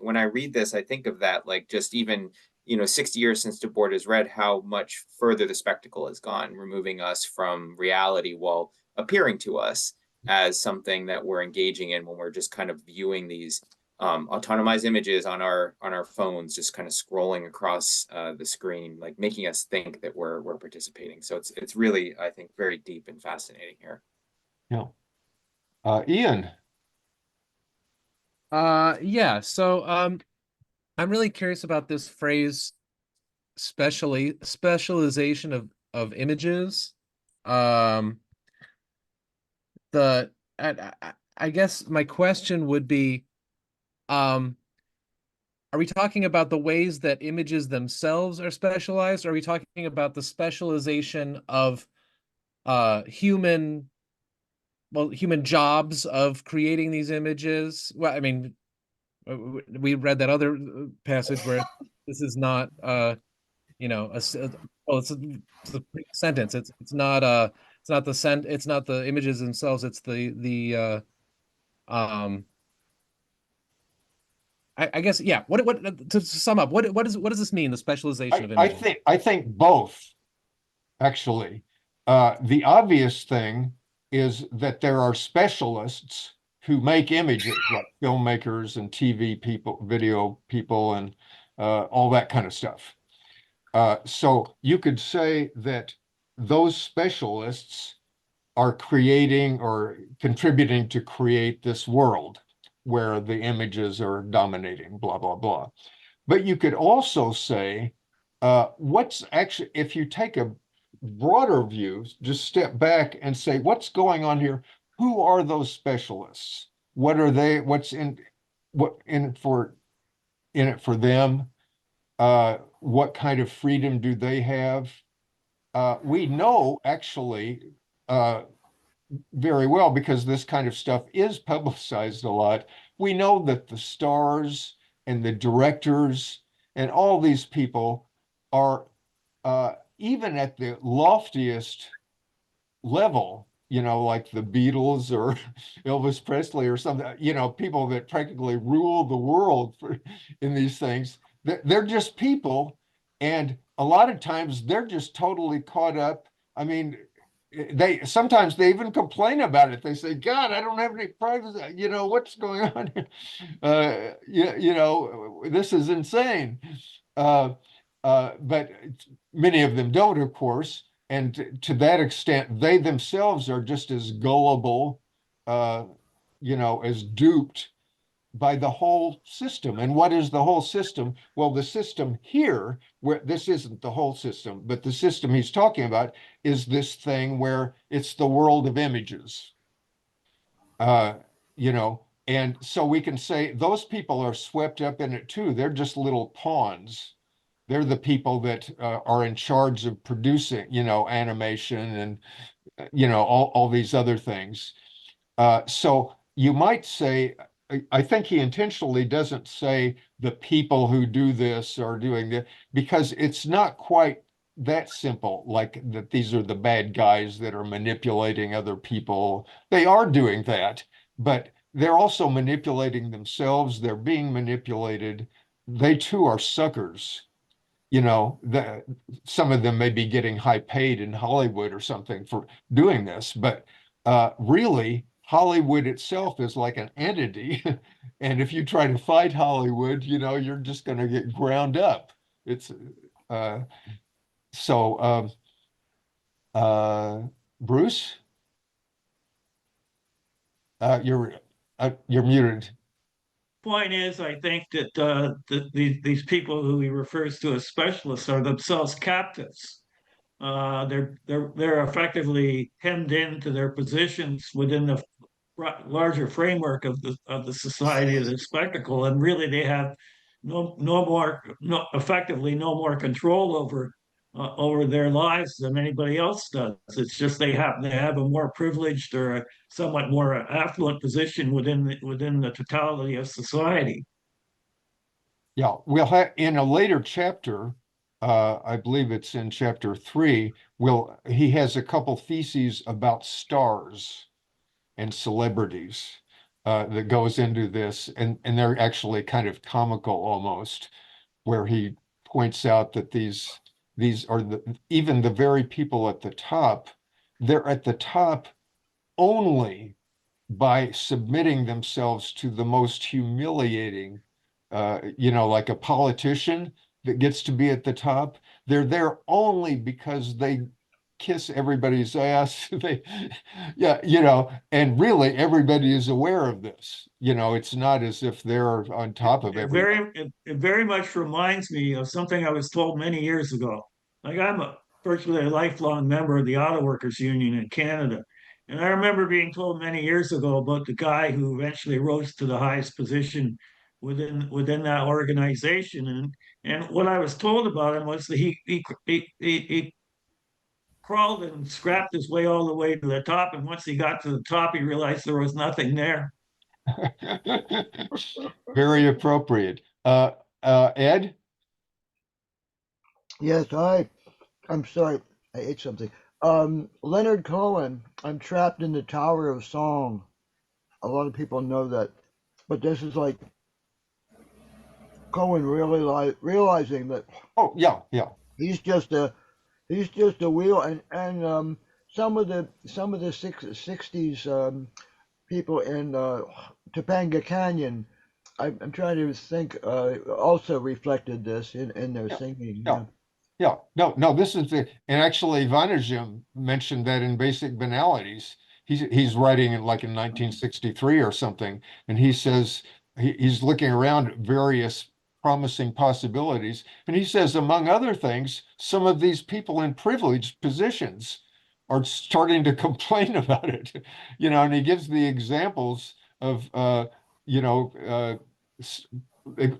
Speaker 7: when I read this, I think of that, like just even, 60 years since Debord has read, how much further the spectacle has gone, removing us from reality while appearing to us as something that we're engaging in when we're just kind of viewing these autonomized images on our phones, just kind of scrolling across the screen, like making us think that we're participating. So it's really, I think, very deep and fascinating here.
Speaker 1: Yeah. Ian.
Speaker 10: Yeah, so I'm really curious about this phrase specialization of images. Um the I guess my question would be, are we talking about the ways that images themselves are specialized? Or are we talking about the specialization of human jobs of creating these images? Well, I mean, we read that other passage where this is not well, it's a sentence. It's not the images themselves. It's the I guess, yeah. What to sum up? What does this mean? The specialization of images.
Speaker 1: I think both, actually. The obvious thing is that there are specialists who make images, like filmmakers and TV people, video people, and all that kind of stuff. So you could say that those specialists are creating or contributing to create this world where the images are dominating, blah, blah, blah. But you could also say, what's actually, if you take a broader view, just step back and say, what's going on here? Who are those specialists? What are they? What's in it for them? What kind of freedom do they have? We know actually very well, because this kind of stuff is publicized a lot. We know that the stars and the directors and all these people are, even at the loftiest level, like the Beatles or Elvis Presley or something, people that practically rule the world in these things. They're just people. And a lot of times they're just totally caught up. I mean, sometimes they even complain about it. They say, God, I don't have any privacy. What's going on here? This is insane. But many of them don't, of course. And to that extent, they themselves are just as gullible, as duped by the whole system. And what is the whole system? Well, the system here, where this isn't the whole system, but the system he's talking about is this thing where it's the world of images. And so we can say those people are swept up in it too. They're just little pawns. They're the people that are in charge of producing, animation and, all these other things. So you might say, I think he intentionally doesn't say the people who do this are doing this, because it's not quite that simple, like that these are the bad guys that are manipulating other people. They are doing that, but they're also manipulating themselves. They're being manipulated. They too are suckers. Some of them may be getting high paid in Hollywood or something for doing this, but really, Hollywood itself is like an entity. And if you try to fight Hollywood, you're just going to get ground up. It's so, Bruce, you're muted.
Speaker 8: Point is, I think that these people who he refers to as specialists are themselves captives. They're effectively hemmed into their positions within the larger framework of the society of the spectacle, and really they have effectively no more control over over their lives than anybody else does. It's just they happen to have a more privileged or a somewhat more affluent position within the totality of society.
Speaker 1: Yeah, we'll have in a later chapter, I believe it's in chapter 3, he has a couple theses about stars and celebrities that goes into this, and they're actually kind of comical almost, where he points out that these are even the very people at the top, they're at the top only by submitting themselves to the most humiliating, like a politician that gets to be at the top. They're there only because they kiss everybody's ass. Yeah, and really everybody is aware of this. It's not as if they're on top of everybody.
Speaker 8: It very much reminds me of something I was told many years ago. Like I'm virtually a lifelong member of the Auto Workers Union in Canada. And I remember being told many years ago about the guy who eventually rose to the highest position within that organization. And what I was told about him was that he crawled and scrapped his way all the way to the top. And once he got to the top, he realized there was nothing there.
Speaker 1: Very appropriate. Ed?
Speaker 2: Yes, I'm sorry, I ate something. Leonard Cohen, I'm trapped in the Tower of Song. A lot of people know that, but this is like Cohen really realizing that
Speaker 1: Oh, yeah, yeah.
Speaker 2: he's just a wheel, and some of the 60s people in Topanga Canyon, I'm trying to think, also reflected this in their singing.
Speaker 1: Yeah. Yeah, no, this is and actually Vanagim mentioned that in Basic Banalities. He's writing it like in 1963 or something, and he says he's looking around at various promising possibilities, and he says, among other things, some of these people in privileged positions are starting to complain about it, and he gives the examples of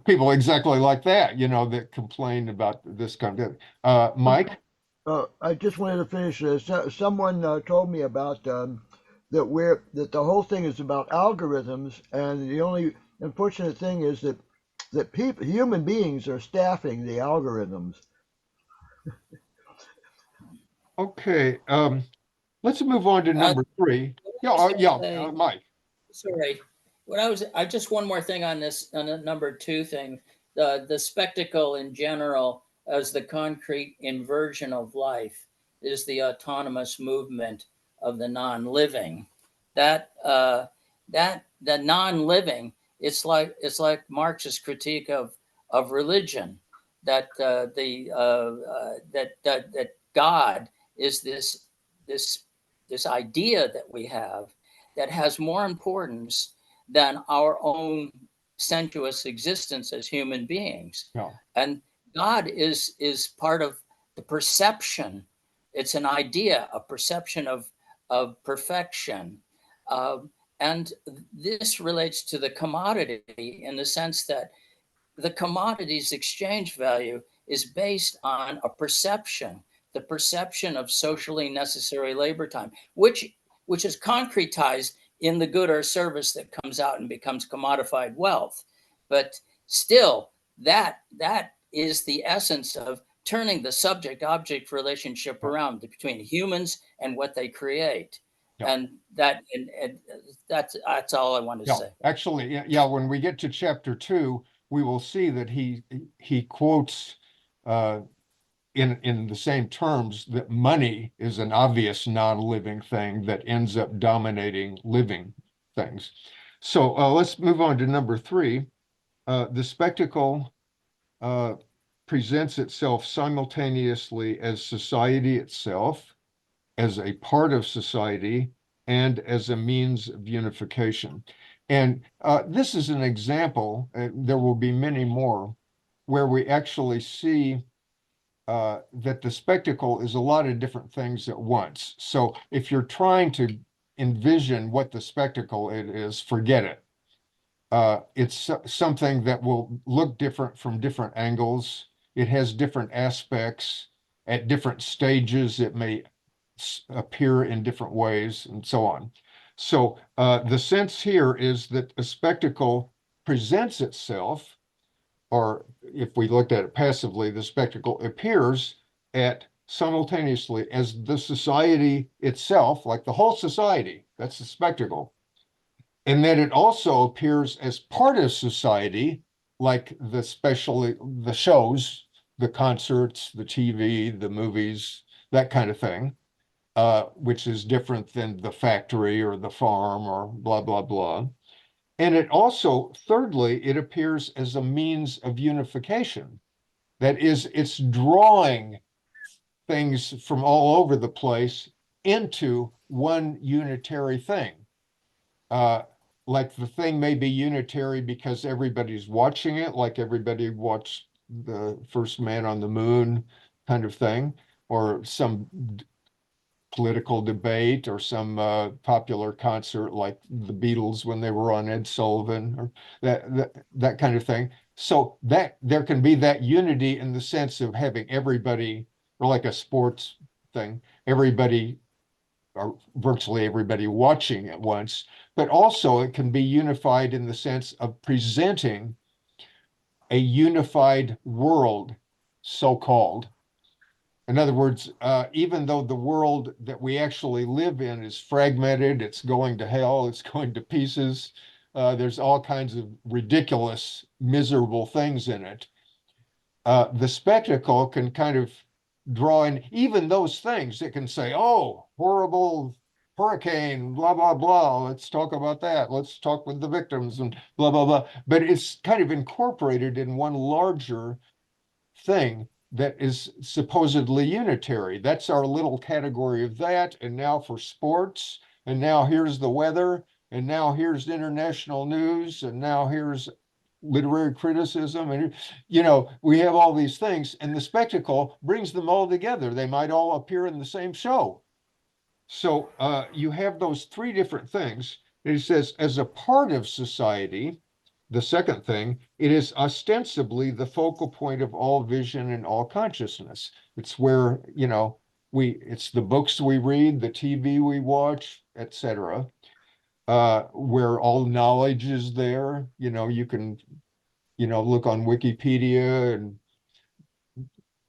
Speaker 1: people exactly like that, that complain about this kind of. Mike?
Speaker 2: I just wanted to finish this. Someone told me about that the whole thing is about algorithms, and the only unfortunate thing is that human beings are staffing the algorithms.
Speaker 1: Okay, let's move on to number 3. Mike.
Speaker 4: Sorry. I just one more thing on this, on the number 2 thing, the spectacle in general as the concrete inversion of life is the autonomous movement of the non-living. That the non-living, it's like Marx's critique of religion, that that God is this idea that we have that has more importance than our own sensuous existence as human beings.
Speaker 1: Yeah.
Speaker 4: And God is part of the perception. It's an idea, a perception of perfection. And this relates to the commodity in the sense that the commodity's exchange value is based on a perception, the perception of socially necessary labor time, which is concretized in the good or service that comes out and becomes commodified wealth. But still, that is the essence of turning the subject-object relationship around between humans and what they create.
Speaker 1: Yeah.
Speaker 4: And that's all I wanted to say.
Speaker 1: Actually, when we get to chapter 2, we will see that he quotes in the same terms that money is an obvious non-living thing that ends up dominating living things. So let's move on to number 3. The spectacle presents itself simultaneously as society itself, as a part of society, and as a means of unification. And this is an example, there will be many more, where we actually see that the spectacle is a lot of different things at once. So if you're trying to envision what the spectacle it is, forget it. It's something that will look different from different angles. It has different aspects. at different stages, it may appear in different ways and so on. So the sense here is that a spectacle presents itself, or if we looked at it passively, the spectacle appears at simultaneously as the society itself, like the whole society, that's the spectacle. And then it also appears as part of society, like the shows, the concerts, the TV, the movies, that kind of thing, which is different than the factory or the farm or blah, blah, blah. And it also, thirdly, it appears as a means of unification. That is, it's drawing things from all over the place into one unitary thing. Like the thing may be unitary because everybody's watching it, like everybody watched the first man on the moon kind of thing, or some political debate, or some popular concert like the Beatles when they were on Ed Sullivan, or that kind of thing. So that there can be that unity in the sense of having everybody, or like a sports thing, everybody, or virtually everybody watching at once, but also it can be unified in the sense of presenting a unified world, so-called. In other words, even though the world that we actually live in is fragmented, it's going to hell, it's going to pieces, there's all kinds of ridiculous, miserable things in it. The spectacle can kind of draw in even those things. It can say, oh, horrible hurricane, blah, blah, blah. Let's talk about that. Let's talk with the victims and blah, blah, blah. But it's kind of incorporated in one larger thing that is supposedly unitary. That's our little category of that. And now for sports, and now here's the weather, and now here's international news, and now here's literary criticism. And, we have all these things, and the spectacle brings them all together. They might all appear in the same show. So you have those three different things. And he says, as a part of society, the second thing, it is ostensibly the focal point of all vision and all consciousness. It's where, it's the books we read, the TV we watch, etc., where all knowledge is there. You can, look on Wikipedia and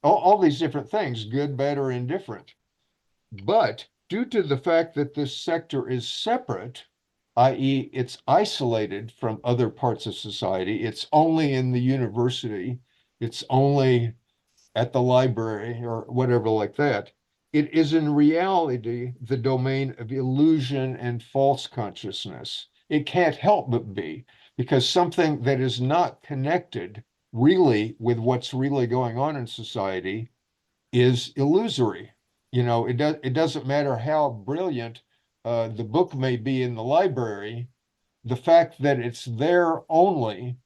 Speaker 1: all these different things, good, bad, or indifferent. But due to the fact that this sector is separate, i.e., it's isolated from other parts of society, it's only in the university, it's only at the library or whatever like that, it is in reality the domain of illusion and false consciousness. It can't help but be, because something that is not connected really with what's really going on in society is illusory. It doesn't matter how brilliant the book may be in the library, the fact that it's there only,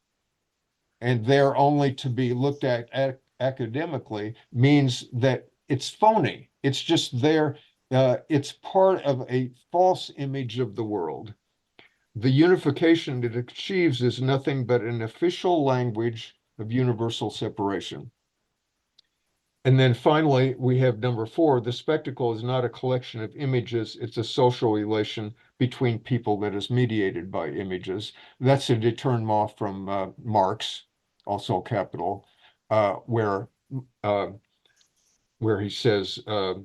Speaker 1: and there only to be looked at academically, means that it's phony. It's just there. It's part of a false image of the world. The unification it achieves is nothing but an official language of universal separation. And then finally, we have number 4, the spectacle is not a collection of images, it's a social relation between people that is mediated by images. That's a détournement from Marx, also Capital, where he says, I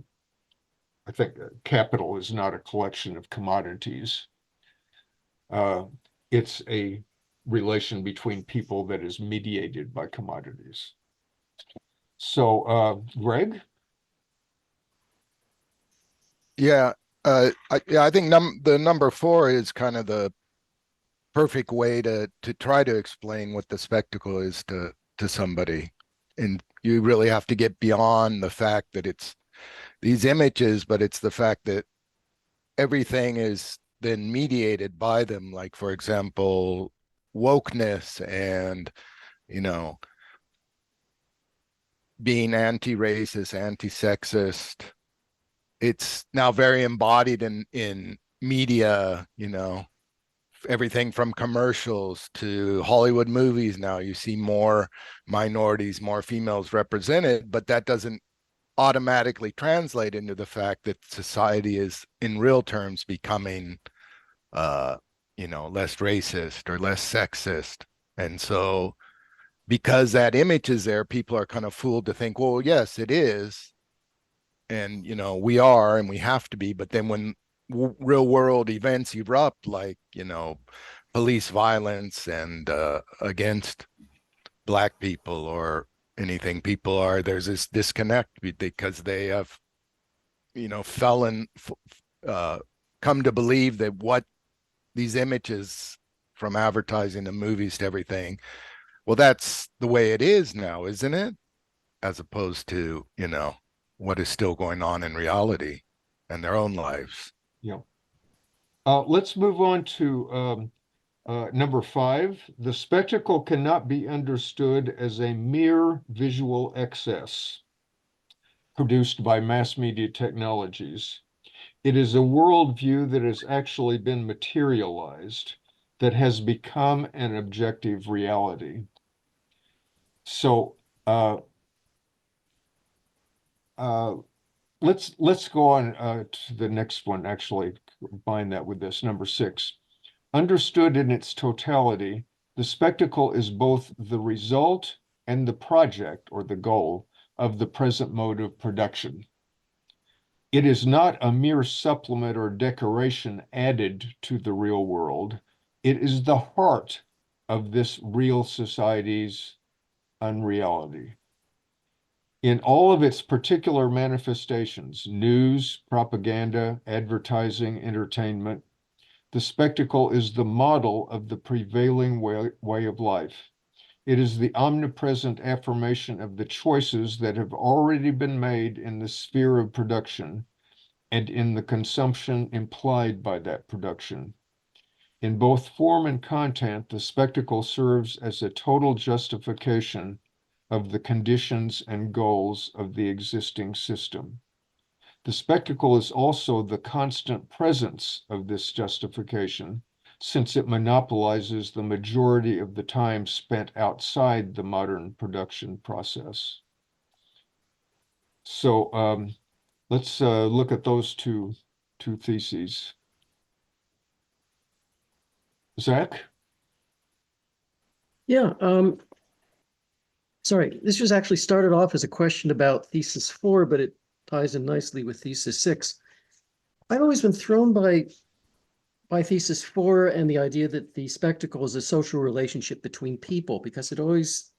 Speaker 1: think capital is not a collection of commodities. It's a relation between people that is mediated by commodities. So, Greg?
Speaker 11: Yeah, I think the number 4 is kind of the perfect way to try to explain what the spectacle is to somebody. And you really have to get beyond the fact that it's these images, but it's the fact that everything is then mediated by them. Like, for example, wokeness and, being anti-racist, anti-sexist. It's now very embodied in media, everything from commercials to Hollywood movies. Now you see more minorities, more females represented, but that doesn't automatically translate into the fact that society is in real terms becoming less racist or less sexist. And so because that image is there, people are kind of fooled to think, well, yes, it is. And, we are, and we have to be. But then when real world events erupt, like, police violence and against Black people or anything, there's this disconnect because they have, come to believe that what these images from advertising to movies to everything, well, that's the way it is now, isn't it? As opposed to, what is still going on in reality and their own lives.
Speaker 1: Yeah. Let's move on to number 5. The spectacle cannot be understood as a mere visual excess produced by mass media technologies. It is a worldview that has actually been materialized, that has become an objective reality. So let's go on to the next one, actually combine that with this, number 6. Understood in its totality, the spectacle is both the result and the project or the goal of the present mode of production. It is not a mere supplement or decoration added to the real world. It is the heart of this real society's unreality. In all of its particular manifestations, news, propaganda, advertising, entertainment, the spectacle is the model of the prevailing way of life. It is the omnipresent affirmation of the choices that have already been made in the sphere of production and in the consumption implied by that production. In both form and content, the spectacle serves as a total justification of the conditions and goals of the existing system. The spectacle is also the constant presence of this justification, since it monopolizes the majority of the time spent outside the modern production process. So let's look at those two theses. Zach?
Speaker 12: Yeah, sorry, this was actually started off as a question about thesis 4, but it ties in nicely with thesis 6. I've always been thrown by thesis 4 and the idea that the spectacle is a social relationship between people, because it always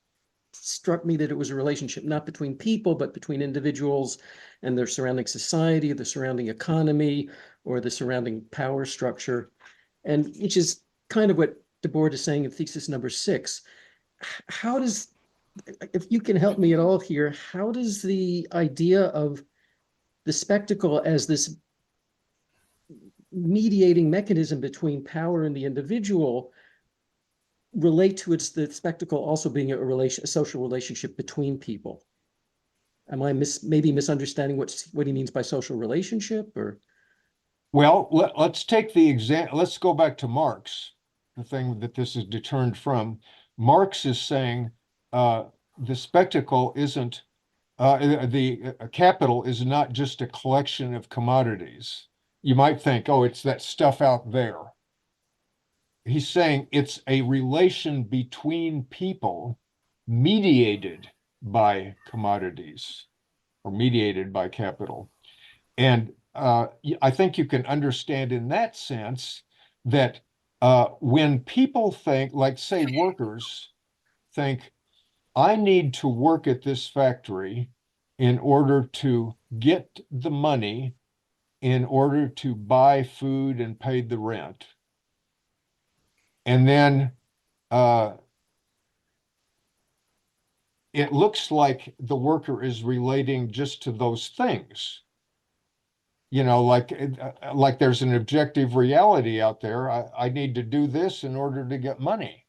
Speaker 12: struck me that it was a relationship not between people, but between individuals and their surrounding society, the surrounding economy, or the surrounding power structure, and which is kind of what Debord is saying in thesis number 6. How does, if you can help me at all here, how does the idea of the spectacle as this mediating mechanism between power and the individual relate to the spectacle also being a social relationship between people? Am I maybe misunderstanding what he means by social relationship? Or
Speaker 1: Well, let's take the example. Let's go back to Marx, the thing that this is determined from. Marx is saying the spectacle isn't, the capital is not just a collection of commodities. You might think, oh, it's that stuff out there. He's saying it's a relation between people mediated by commodities or mediated by capital. And I think you can understand in that sense that when people think, like say workers think, I need to work at this factory in order to get the money, in order to buy food and pay the rent. And then it looks like the worker is relating just to those things. Like there's an objective reality out there. I need to do this in order to get money.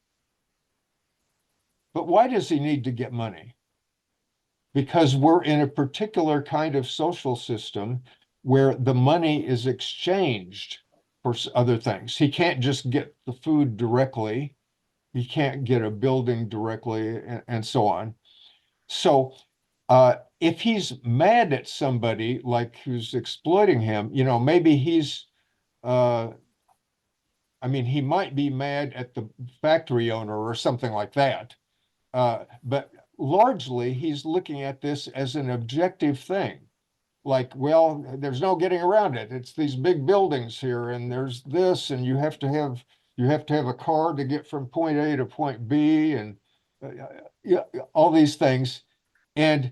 Speaker 1: But why does he need to get money? Because we're in a particular kind of social system where the money is exchanged for other things. He can't just get the food directly. He can't get a building directly and so on. So if he's mad at somebody like who's exploiting him, you know, maybe he's I mean, he might be mad at the factory owner or something like that. But largely, he's looking at this as an objective thing. Like, well, there's no getting around it. It's these big buildings here, and there's this, and you have to have a car to get from point A to point B, and yeah, all these things. And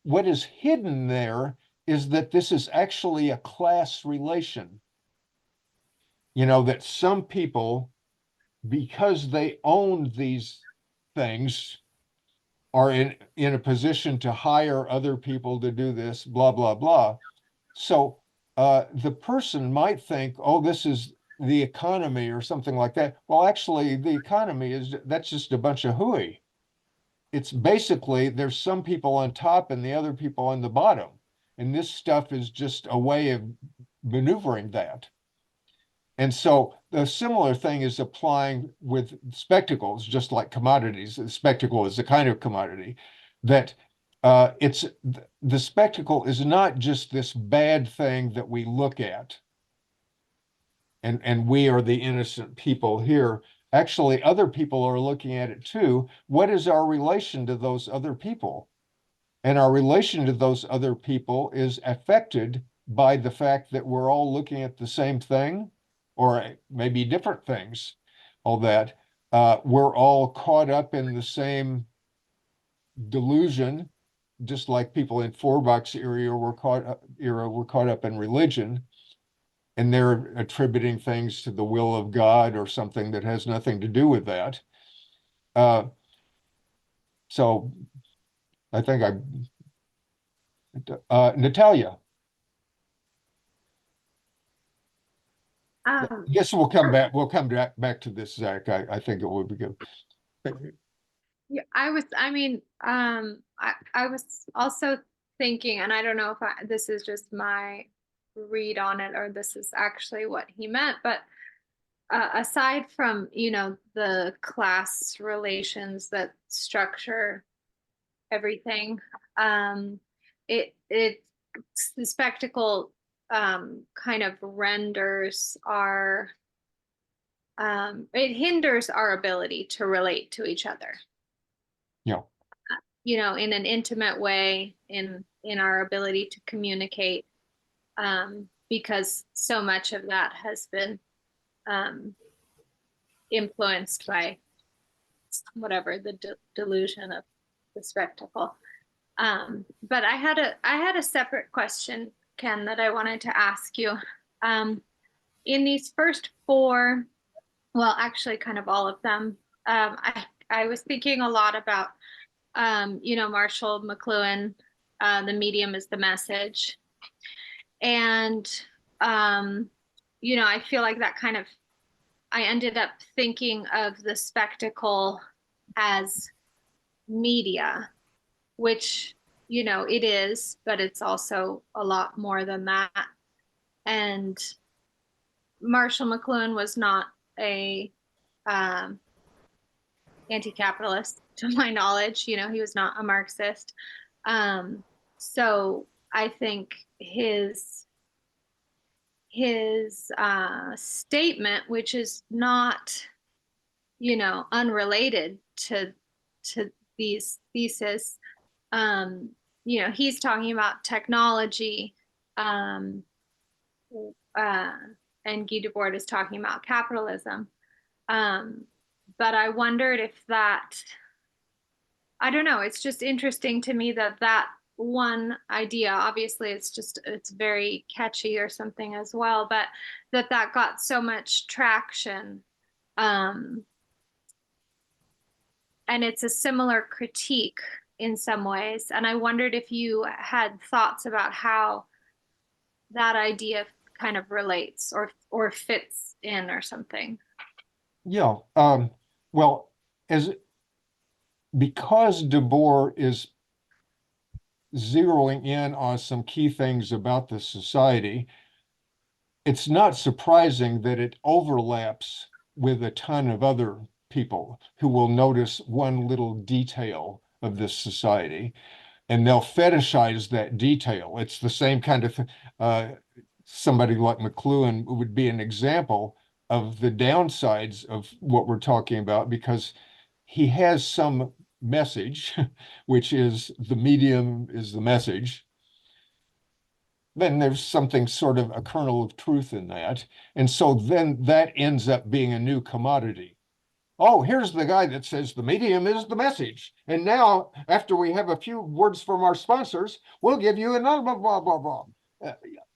Speaker 1: what is hidden there is that this is actually a class relation. You know, that some people, because they own these things, are in a position to hire other people to do this, blah, blah, blah. So the person might think, oh, this is the economy or something like that. Well, actually, the economy that's just a bunch of hooey. It's basically there's some people on top and the other people on the bottom. And this stuff is just a way of maneuvering that. And so the similar thing is applying with spectacles, just like commodities. The spectacle is a kind of commodity that the spectacle is not just this bad thing that we look at. And we are the innocent people here. Actually, other people are looking at it too. What is our relation to those other people? And our relation to those other people is affected by the fact that we're all looking at the same thing, or maybe different things, all that. We're all caught up in the same delusion, just like people in Feuerbach's era were caught up in religion, and they're attributing things to the will of God or something that has nothing to do with that. So I think Natalia. Yes, we'll come back. We'll come back to this, Zach. I think it will be good.
Speaker 13: Yeah, I was also thinking, and I don't know if this is just my read on it or this is actually what he meant, but aside from, you know, the class relations that structure everything, the spectacle kind of renders it hinders our ability to relate to each other.
Speaker 1: Yeah.
Speaker 13: You know, in an intimate way, in our ability to communicate, because so much of that has been influenced by whatever the delusion of the spectacle. But I had a separate question, Ken, that I wanted to ask you. In these first four, well, actually kind of all of them, I was thinking a lot about, you know, Marshall McLuhan, the medium is the message. And, you know, I feel like that kind of, I ended up thinking of the spectacle as media, which, you know, it is, but it's also a lot more than that. And Marshall McLuhan was not a anti-capitalist, to my knowledge. You know, he was not a Marxist. So I think his statement, which is not, you know, unrelated to these theses, you know, he's talking about technology, and Guy Debord is talking about capitalism. But I wondered if that, I don't know, it's just interesting to me that one idea, obviously it's very catchy or something as well, but that got so much traction. And it's a similar critique in some ways. And I wondered if you had thoughts about how that idea kind of relates or fits in or something.
Speaker 1: Yeah. Well, because Debord is zeroing in on some key things about the society, it's not surprising that it overlaps with a ton of other people who will notice one little detail of this society. and they'll fetishize that detail. It's the same kind of somebody like McLuhan would be an example of the downsides of what we're talking about, because he has some message, which is the medium is the message. Then there's something sort of a kernel of truth in that. And so then that ends up being a new commodity. Oh, here's the guy that says the medium is the message. And now, after we have a few words from our sponsors, we'll give you another blah, blah, blah, blah.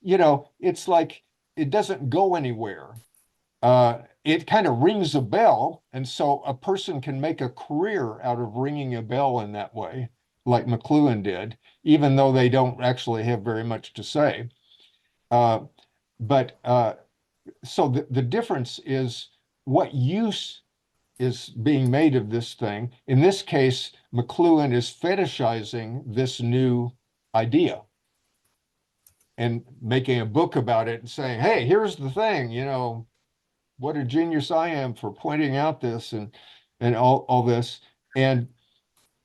Speaker 1: You know, it's like it doesn't go anywhere. It kind of rings a bell. And so a person can make a career out of ringing a bell in that way, like McLuhan did, even though they don't actually have very much to say. So the difference is what use is being made of this thing. In this case, McLuhan is fetishizing this new idea and making a book about it and saying, hey, here's the thing, you know, what a genius I am for pointing out this and all this. And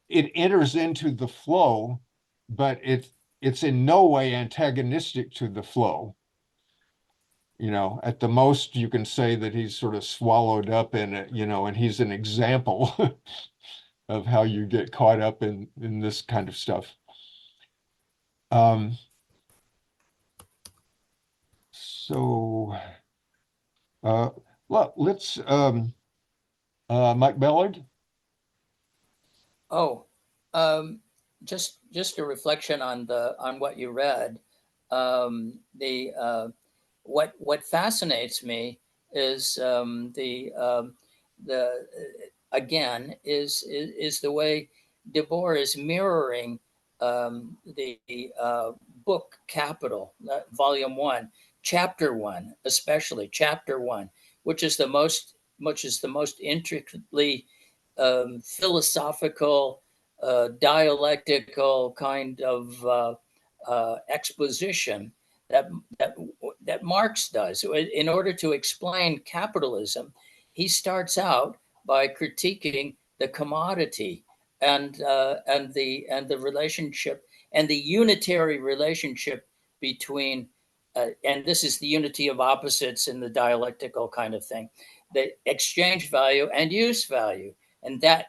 Speaker 1: it enters into the flow, but it's in no way antagonistic to the flow. You know, at the most, you can say that he's sort of swallowed up in it, you know, and he's an example of how you get caught up in this kind of stuff. Look, let's Mike Bellard.
Speaker 4: Oh, just a reflection on what you read. What fascinates me is again is the way Debord is mirroring the book Capital, Volume 1, Chapter 1, especially Chapter 1, which is the most intricately philosophical, dialectical kind of exposition that Marx does. In order to explain capitalism, he starts out by critiquing the commodity and the relationship and the unitary relationship between and this is the unity of opposites in the dialectical kind of thing, the exchange value and use value, and that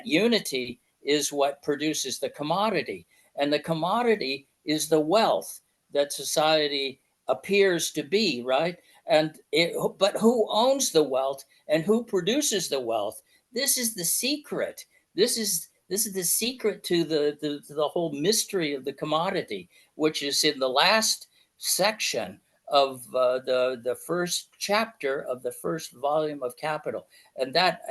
Speaker 4: unity is what produces the commodity, and the commodity is the wealth that society appears to be, right? But who owns the wealth and who produces the wealth? This is the secret. This is the secret to the whole mystery of the commodity, which is in the last section of the first chapter of the first volume of Capital, and that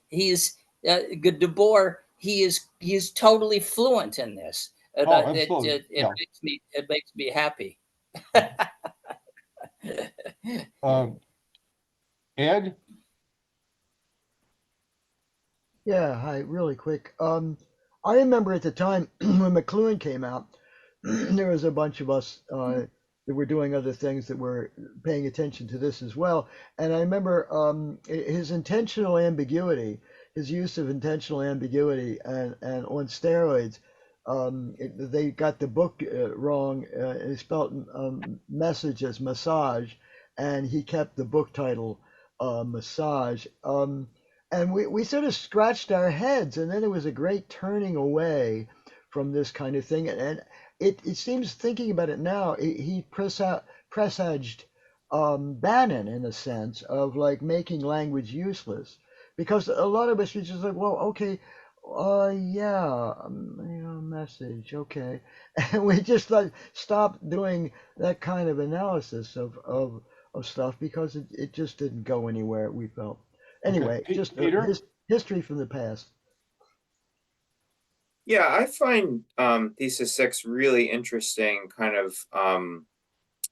Speaker 4: he's Debord. He is totally fluent in this. And it makes me happy.
Speaker 1: Ed?
Speaker 2: Yeah, hi, really quick. I remember at the time when McLuhan came out, there was a bunch of us that were doing other things that were paying attention to this as well. And I remember his intentional ambiguity, his use of intentional ambiguity and on steroids. They got the book wrong. He spelled message as massage, and he kept the book title massage. And we sort of scratched our heads, and then there was a great turning away from this kind of thing. And it seems, thinking about it now, he presaged Bannon in a sense of like making language useless, because a lot of us were just like, well, okay, yeah, you know, message, okay, and we just like stopped doing that kind of analysis of stuff because it just didn't go anywhere, we felt. Anyway,
Speaker 1: Okay.
Speaker 2: just
Speaker 1: Peter?
Speaker 2: history from the past.
Speaker 7: Yeah, I find thesis 6 really interesting, kind of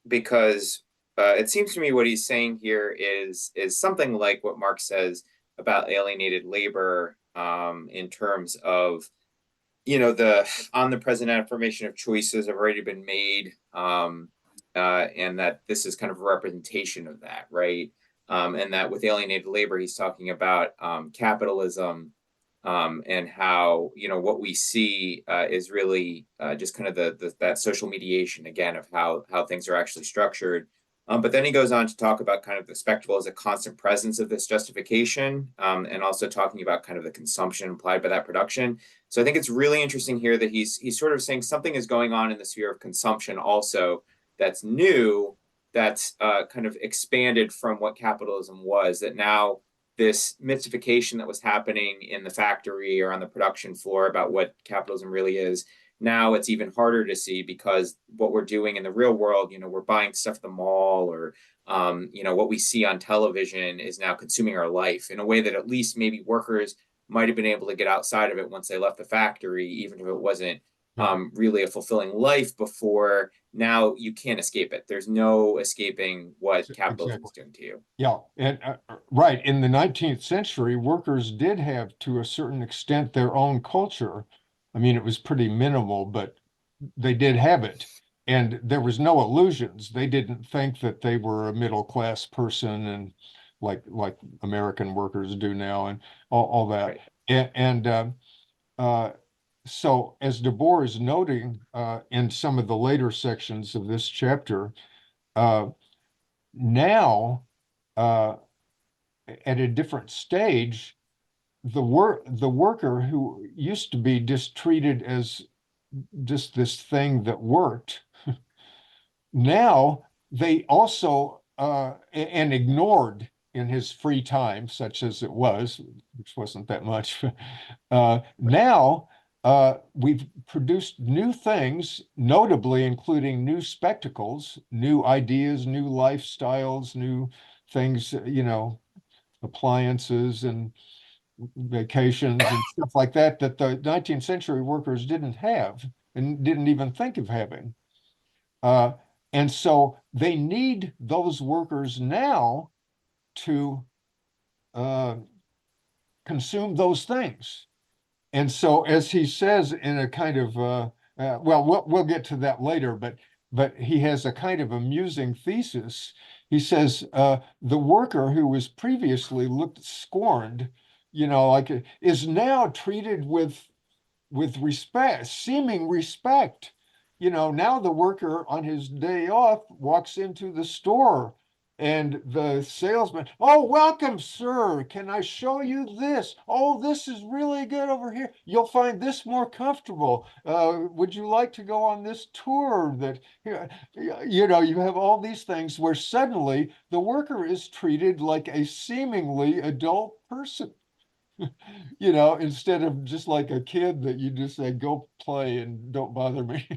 Speaker 7: because it seems to me what he's saying here is something like what Marx says about alienated labor, in terms of, you know, the omnipresent affirmation of choices have already been made, and that this is kind of a representation of that, right? And that with alienated labor, he's talking about capitalism and how, you know, what we see is really just kind of that social mediation again of how things are actually structured. But then he goes on to talk about kind of the spectacle as a constant presence of this justification, and also talking about kind of the consumption implied by that production. So I think it's really interesting here that he's sort of saying something is going on in the sphere of consumption also that's new, that's kind of expanded from what capitalism was, that now this mystification that was happening in the factory or on the production floor about what capitalism really is, now it's even harder to see because what we're doing in the real world, you know, we're buying stuff at the mall, or you know, what we see on television is now consuming our life in a way that at least maybe workers might have been able to get outside of it once they left the factory, even if it wasn't really a fulfilling life before. Now you can't escape it. There's no escaping what capitalism is doing to you.
Speaker 1: Yeah, and right, in the 19th century, workers did have, to a certain extent, their own culture. I mean, it was pretty minimal, but they did have it. And there was no illusions. They didn't think that they were a middle-class person, and like American workers do now, and all that. Right. So as Debord is noting in some of the later sections of this chapter, now at a different stage, the worker who used to be just treated as just this thing that worked, now they also and ignored in his free time, such as it was, which wasn't that much. Now we've produced new things, notably including new spectacles, new ideas, new lifestyles, new things, you know, appliances and vacations and stuff like that, that the 19th century workers didn't have and didn't even think of having. And so they need those workers now to consume those things. And so, as he says in a kind of, well, we'll get to that later, but he has a kind of amusing thesis. He says the worker who was previously looked scorned, you know, like is now treated with respect, seeming respect. You know, now the worker on his day off walks into the store and the salesman, oh, welcome, sir. Can I show you this? Oh, this is really good over here. You'll find this more comfortable. Would you like to go on this tour? That, you know, you have all these things where suddenly the worker is treated like a seemingly adult person. You know, instead of just like a kid that you just say, go play and don't bother me.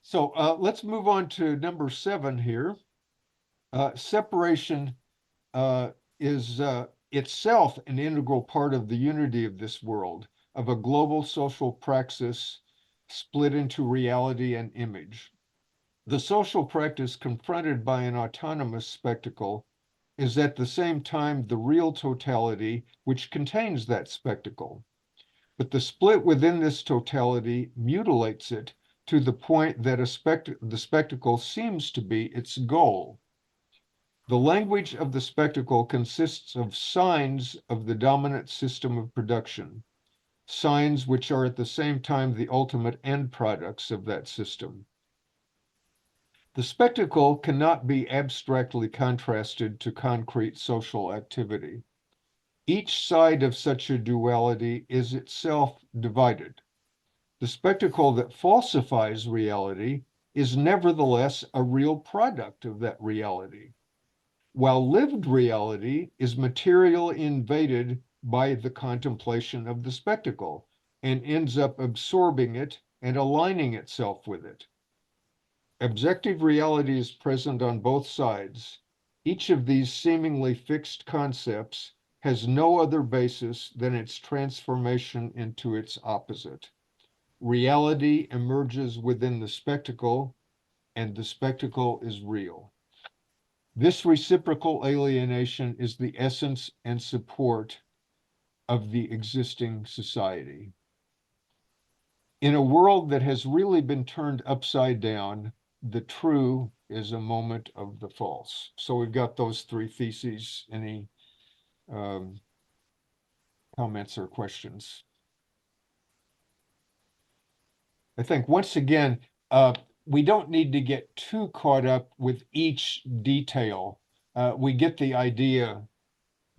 Speaker 1: So let's move on to number 7 here. Separation is itself an integral part of the unity of this world, of a global social praxis split into reality and image. The social practice confronted by an autonomous spectacle is at the same time the real totality which contains that spectacle. But the split within this totality mutilates it to the point that the spectacle seems to be its goal. The language of the spectacle consists of signs of the dominant system of production, signs which are at the same time the ultimate end products of that system. The spectacle cannot be abstractly contrasted to concrete social activity. Each side of such a duality is itself divided. The spectacle that falsifies reality is nevertheless a real product of that reality, while lived reality is materially invaded by the contemplation of the spectacle and ends up absorbing it and aligning itself with it. Objective reality is present on both sides. Each of these seemingly fixed concepts has no other basis than its transformation into its opposite. Reality emerges within the spectacle, and the spectacle is real. This reciprocal alienation is the essence and support of the existing society. In a world that has really been turned upside down, the true is a moment of the false. So we've got those 3 theses. Any comments or questions. I think once again, we don't need to get too caught up with each detail. We get the idea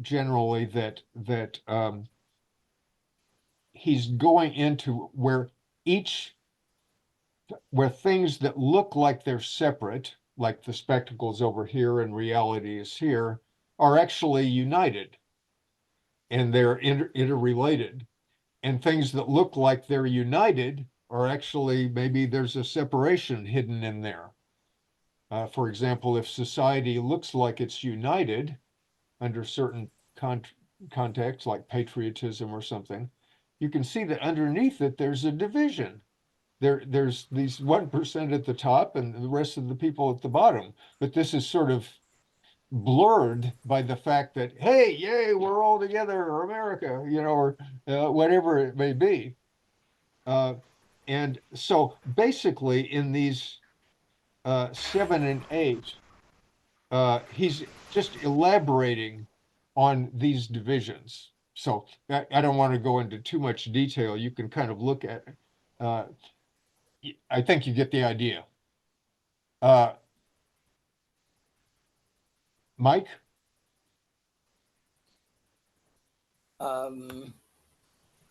Speaker 1: generally that he's going into where things that look like they're separate, like the spectacles over here and reality is here, are actually united and they're interrelated. And things that look like they're united are actually, maybe there's a separation hidden in there. For example, if society looks like it's united under certain contexts, like patriotism or something, you can see that underneath it, there's a division. There's these 1% at the top and the rest of the people at the bottom. But this is sort of blurred by the fact that, hey, yay, we're all together, America, or whatever it may be. And so basically in these 7 and 8, he's just elaborating on these divisions. So I don't want to go into too much detail. You can kind of look at I think you get the idea. Mike?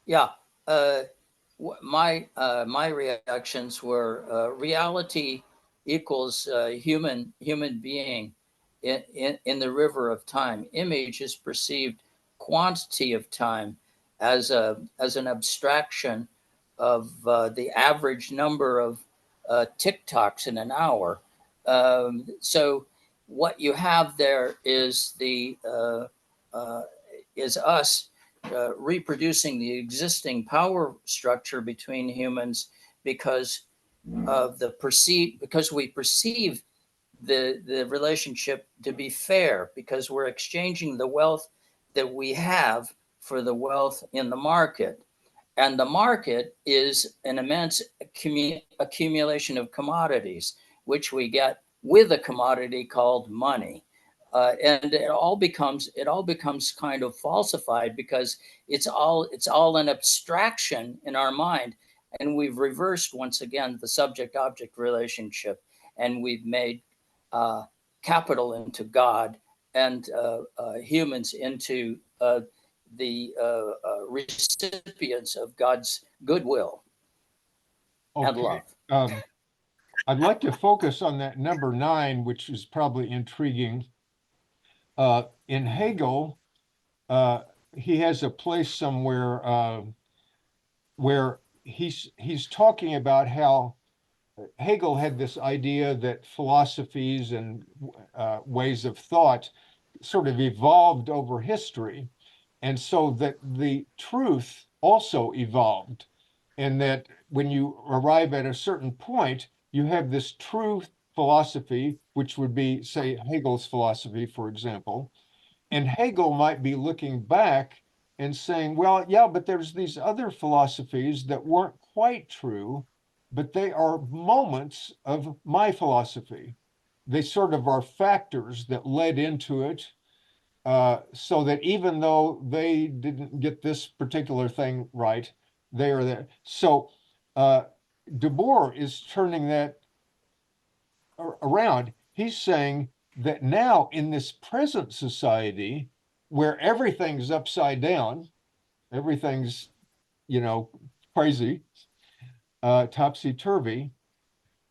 Speaker 4: Yeah. My reactions were reality equals human being in the river of time. Image is perceived quantity of time as an abstraction of the average number of tick-tocks in an hour. So what you have there is is us reproducing the existing power structure between humans because of because we perceive the relationship to be fair, because we're exchanging the wealth that we have for the wealth in the market. And the market is an immense accumulation of commodities, which we get with a commodity called money. And it all becomes kind of falsified because it's all an abstraction in our mind. And we've reversed once again the subject-object relationship, and we've made capital into God and humans into the recipients of God's goodwill and love.
Speaker 1: I'd like to focus on that number 9, which is probably intriguing. In Hegel, he has a place somewhere where he's talking about how Hegel had this idea that philosophies and ways of thought sort of evolved over history, and so that the truth also evolved, and that when you arrive at a certain point, you have this true philosophy, which would be, say, Hegel's philosophy, for example. And Hegel might be looking back and saying, well, yeah, but there's these other philosophies that weren't quite true, but they are moments of my philosophy. They sort of are factors that led into it, so that even though they didn't get this particular thing right, they are there. So Debord is turning that around. He's saying that now in this present society where everything's upside down, everything's, crazy, topsy-turvy.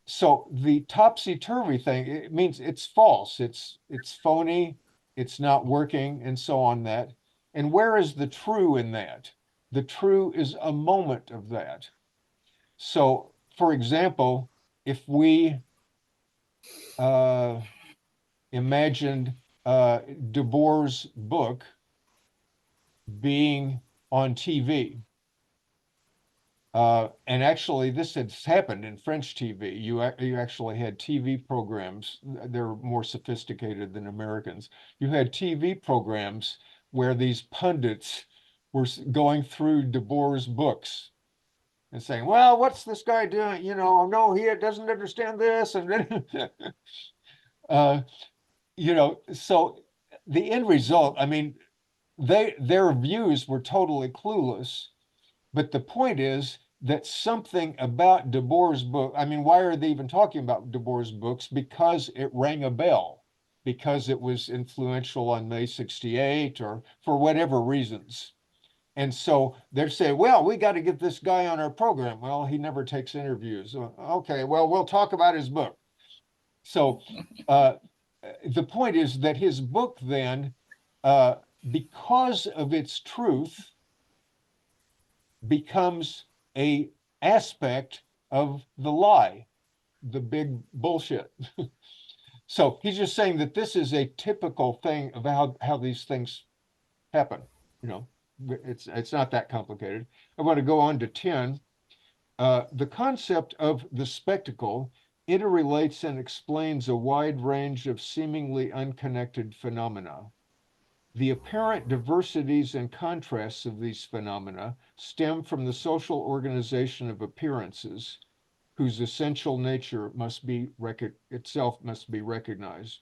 Speaker 1: So the topsy-turvy thing, it means it's false, it's phony, it's not working, and so on that. And where is the true in that? The true is a moment of that. So, for example, if we imagined Debord's book being on TV, and actually this has happened in French TV. You actually had TV programs. They're more sophisticated than Americans. You had TV programs where these pundits were going through Debord's books and saying, well, what's this guy doing? No, he doesn't understand this. And then, so the end result, I mean, their views were totally clueless. But the point is that something about Debord's book, I mean, why are they even talking about Debord's books? Because it rang a bell, because it was influential on May 68 or for whatever reasons. And so they're saying, well, we got to get this guy on our program. Well, he never takes interviews. Okay, well, we'll talk about his book. So the point is that his book then, because of its truth, becomes a aspect of the lie, the big bullshit. So he's just saying that this is a typical thing of how these things happen. You know, it's not that complicated. I want to go on to 10. The concept of the spectacle interrelates and explains a wide range of seemingly unconnected phenomena. The apparent diversities and contrasts of these phenomena stem from the social organization of appearances, whose essential nature itself must be recognized.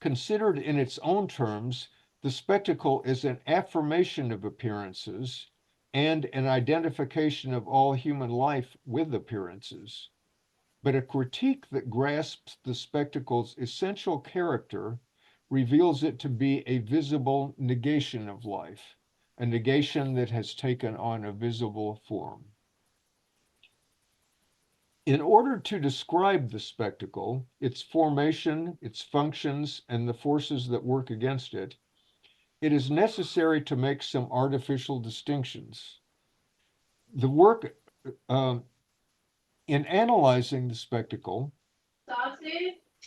Speaker 1: Considered in its own terms, the spectacle is an affirmation of appearances and an identification of all human life with appearances. But a critique that grasps the spectacle's essential character reveals it to be a visible negation of life, a negation that has taken on a visible form. In order to describe the spectacle, its formation, its functions, and the forces that work against it, it is necessary to make some artificial distinctions. The work in analyzing the spectacle.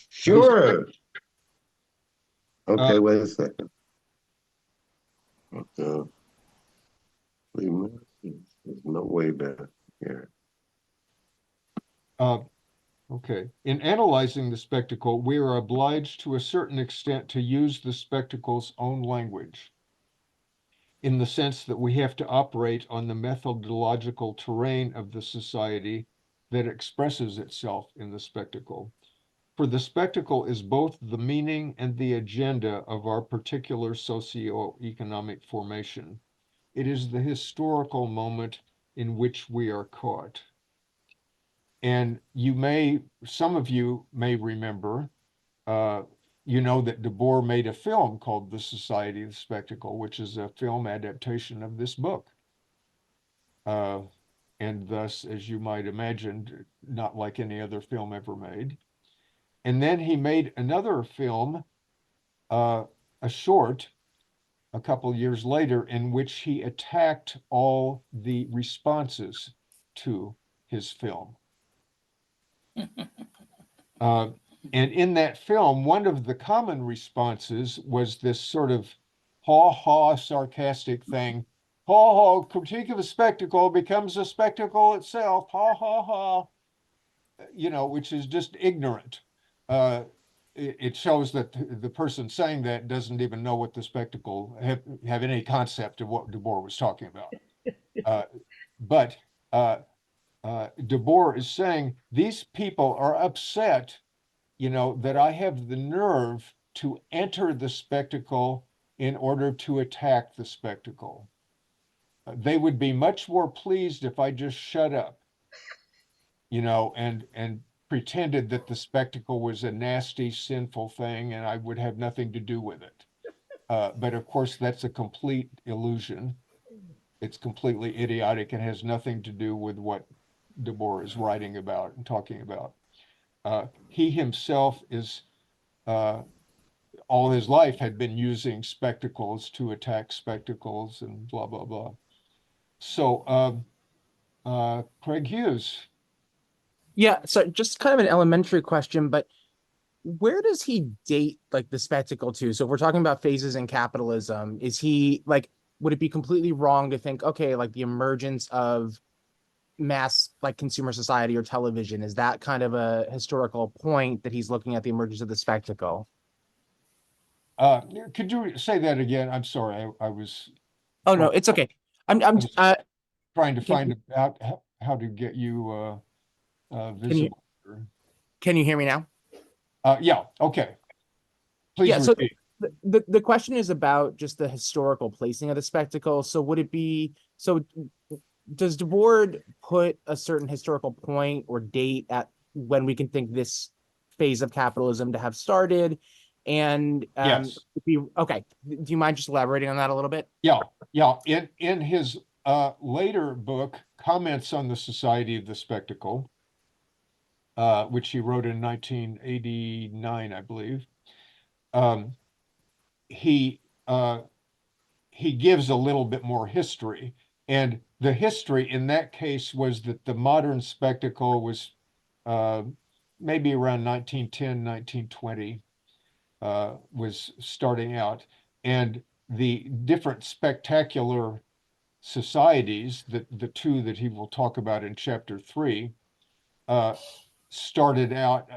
Speaker 14: Sure. Okay, wait a second. There's no way back here.
Speaker 1: Okay. In analyzing the spectacle, we are obliged to a certain extent to use the spectacle's own language, in the sense that we have to operate on the methodological terrain of the society that expresses itself in the spectacle. For the spectacle is both the meaning and the agenda of our particular socio-economic formation. It is the historical moment in which we are caught. And some of you may remember, you know that Debord made a film called The Society of the Spectacle, which is a film adaptation of this book. And thus, as you might imagine, not like any other film ever made. And then he made another film, a short, a couple years later, in which he attacked all the responses to his film. And in that film, one of the common responses was this sort of haw-haw sarcastic thing. Haw-haw, critique of a spectacle becomes a spectacle itself, ha-ha-ha, you know, which is just ignorant. It shows that the person saying that doesn't even know what the spectacle, have any concept of what Debord was talking about. But Debord is saying these people are upset, you know, that I have the nerve to enter the spectacle in order to attack the spectacle. They would be much more pleased if I just shut up, you know, and pretended that the spectacle was a nasty, sinful thing and I would have nothing to do with it. But of course, that's a complete illusion. It's completely idiotic and has nothing to do with what Debord is writing about and talking about. He himself is, all his life had been using spectacles to attack spectacles and blah, blah, blah. So, Craig Hughes.
Speaker 15: Yeah, so just kind of an elementary question, but where does he date like the spectacle to? So if we're talking about phases in capitalism, is he like, would it be completely wrong to think, okay, like the emergence of mass like consumer society or television, is that kind of a historical point that he's looking at the emergence of the spectacle?
Speaker 1: Could you say that again? I'm sorry, I was.
Speaker 15: Oh no, it's okay. I'm
Speaker 1: trying to find out how to get you visible.
Speaker 15: Can you hear me now?
Speaker 1: Yeah, okay. Please
Speaker 15: Yeah, so
Speaker 1: repeat.
Speaker 15: the question is about just the historical placing of the spectacle. So would it be, so does Debord put a certain historical point or date at when we can think this phase of capitalism to have started? And
Speaker 1: Yes.
Speaker 15: okay. Do you mind just elaborating on that a little bit?
Speaker 1: Yeah. In his later book, Comments on the Society of the Spectacle, which he wrote in 1989, I believe, he gives a little bit more history. And the history in that case was that the modern spectacle was maybe around 1910, 1920, was starting out. And the different spectacular societies, the two that he will talk about in chapter 3, started out,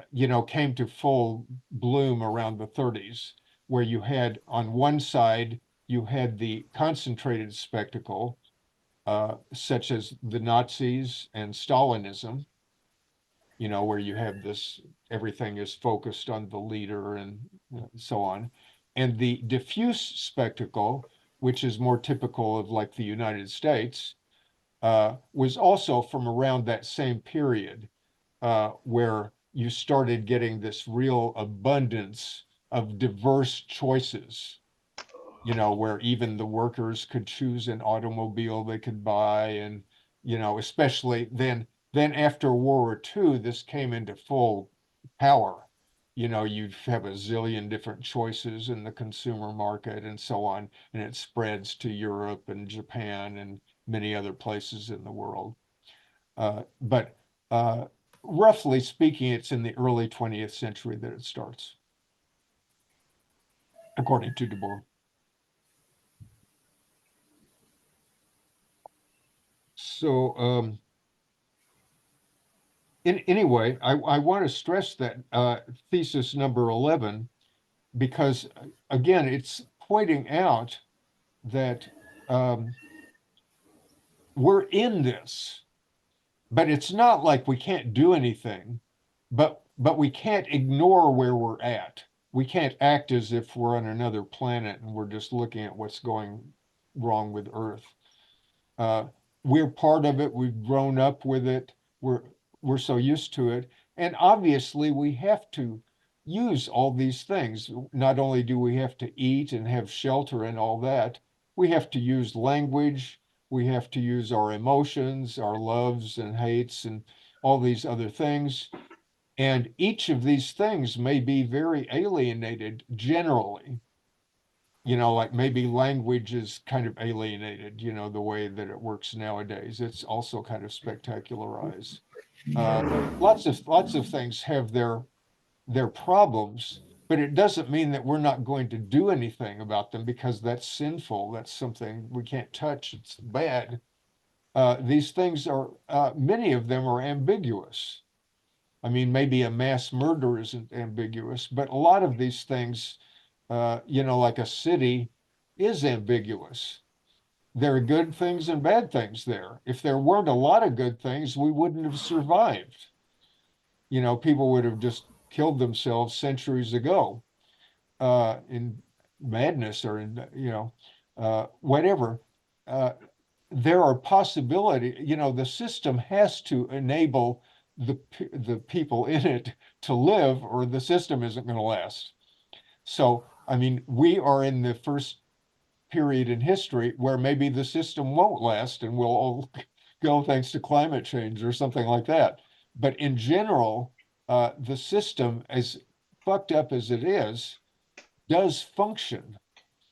Speaker 1: came to full bloom around the 30s, where you had on one side, you had the concentrated spectacle, such as the Nazis and Stalinism, where you have this, everything is focused on the leader and so on. And the diffuse spectacle, which is more typical of like the United States, was also from around that same period, where you started getting this real abundance of diverse choices, where even the workers could choose an automobile they could buy. And, especially then after World War II, this came into full power. You'd have a zillion different choices in the consumer market and so on, and it spreads to Europe and Japan and many other places in the world. But roughly speaking, it's in the early 20th century that it starts, according to Debord. So anyway, I want to stress that thesis number 11, because again, it's pointing out that we're in this, but it's not like we can't do anything, but we can't ignore where we're at. We can't act as if we're on another planet and we're just looking at what's going wrong with Earth. We're part of it. We've grown up with it. We're so used to it. And obviously we have to use all these things. Not only do we have to eat and have shelter and all that, we have to use language. We have to use our emotions, our loves and hates, and all these other things. And each of these things may be very alienated generally. Like maybe language is kind of alienated, the way that it works nowadays. It's also kind of spectacularized. Lots of things have their problems, but it doesn't mean that we're not going to do anything about them because that's sinful. That's something we can't touch. It's bad. These things are, many of them are ambiguous. I mean, maybe a mass murder isn't ambiguous, but a lot of these things, like a city is ambiguous. There are good things and bad things there. If there weren't a lot of good things, we wouldn't have survived. People would have just killed themselves centuries ago in madness or in, whatever. There are possibilities, the system has to enable the people in it to live, or the system isn't going to last. So, I mean, we are in the first period in history where maybe the system won't last and we'll all go thanks to climate change or something like that. But in general, the system, as fucked up as it is, does function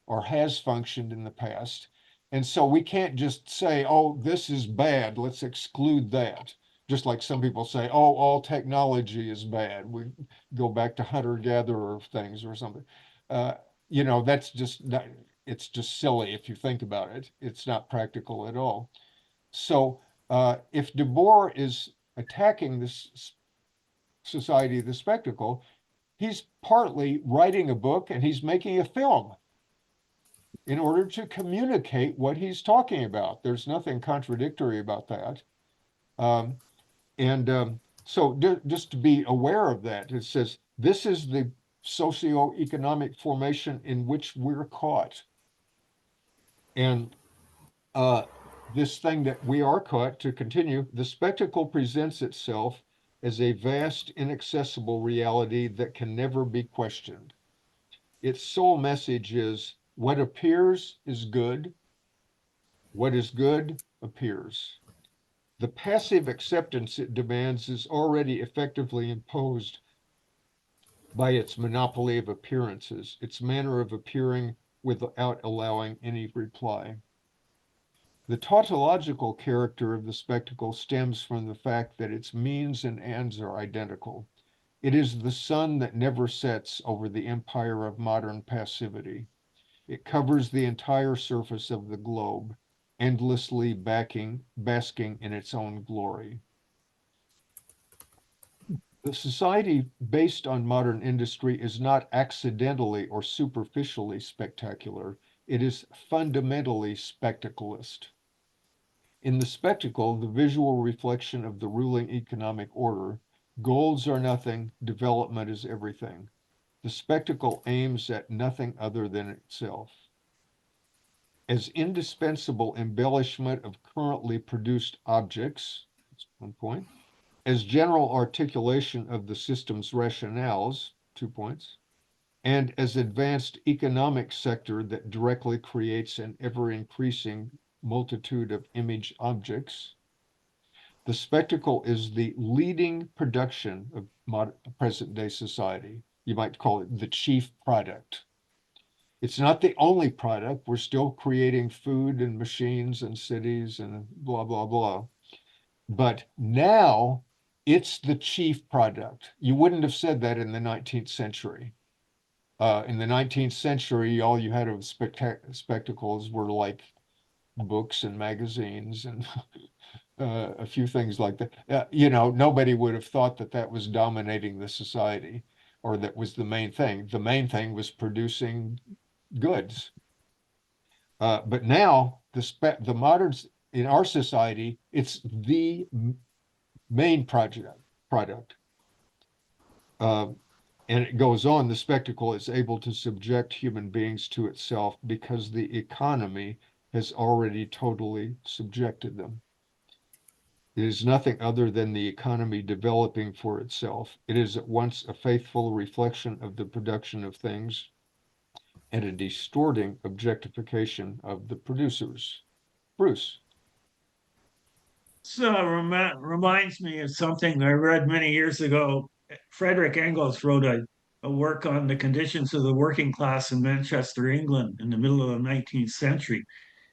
Speaker 1: or has functioned in the past. And so we can't just say, oh, this is bad, let's exclude that. Just like some people say, oh, all technology is bad. We go back to hunter-gatherer things or something. That's just not, it's just silly if you think about it. It's not practical at all. So if Debord is attacking this society of the spectacle, he's partly writing a book and he's making a film in order to communicate what he's talking about. There's nothing contradictory about that. So just to be aware of that, it says, this is the socioeconomic formation in which we're caught. And this thing that we are caught, to continue, the spectacle presents itself as a vast, inaccessible reality that can never be questioned. Its sole message is, what appears is good, what is good appears. The passive acceptance it demands is already effectively imposed by its monopoly of appearances, its manner of appearing without allowing any reply. The tautological character of the spectacle stems from the fact that its means and ends are identical. It is the sun that never sets over the empire of modern passivity. It covers the entire surface of the globe, endlessly basking in its own glory. The society based on modern industry is not accidentally or superficially spectacular. It is fundamentally spectacleist. In the spectacle, the visual reflection of the ruling economic order, goals are nothing, development is everything. The spectacle aims at nothing other than itself. As indispensable embellishment of currently produced objects, that's one point, as general articulation of the system's rationales, 2 points, and as advanced economic sector that directly creates an ever-increasing multitude of image objects, the spectacle is the leading production of present-day society. You might call it the chief product. It's not the only product. We're still creating food and machines and cities and blah, blah, blah. But now it's the chief product. You wouldn't have said that in the 19th century. In the 19th century, all you had of spectacles were like books and magazines and a few things like that. Nobody would have thought that that was dominating the society or that was the main thing. The main thing was producing goods. But now the moderns in our society, it's the main product. And it goes on, the spectacle is able to subject human beings to itself because the economy has already totally subjected them. It is nothing other than the economy developing for itself. It is at once a faithful reflection of the production of things and a distorting objectification of the producers. Bruce.
Speaker 8: This reminds me of something I read many years ago. Frederick Engels wrote a work on the conditions of the working class in Manchester, England in the middle of the 19th century.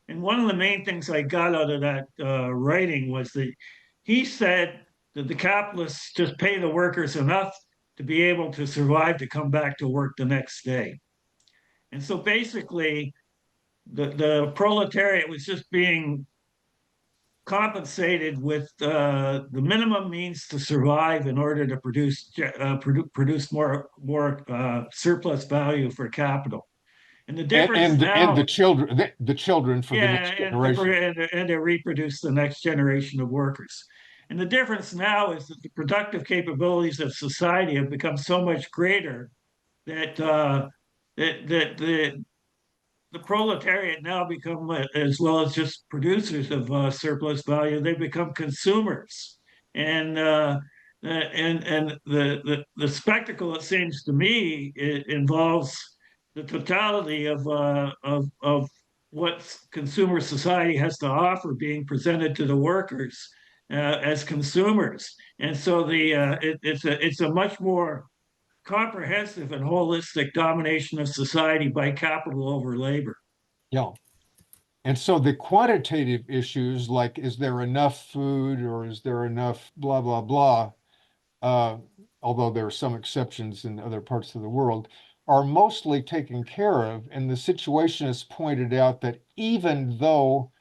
Speaker 8: And one of the main things I got out of that writing was that he said that the capitalists just pay the workers enough to be able to survive to come back to work the next day. And so basically, the proletariat was just being compensated with the minimum means to survive in order to produce more surplus value for capital. And the difference now,
Speaker 1: the children for the next generation,
Speaker 8: and to reproduce the next generation of workers. And the difference now is that the productive capabilities of society have become so much greater that the proletariat now become, as well as just producers of surplus value, they become consumers. And the spectacle, it seems to me, it involves the totality of what consumer society has to offer being presented to the workers as consumers. And so it's a much more comprehensive and holistic domination of society by capital over labor.
Speaker 1: Yeah. And so the quantitative issues, like is there enough food or is there enough blah, blah, blah, although there are some exceptions in other parts of the world, are mostly taken care of. And the Situationists pointed out that even though,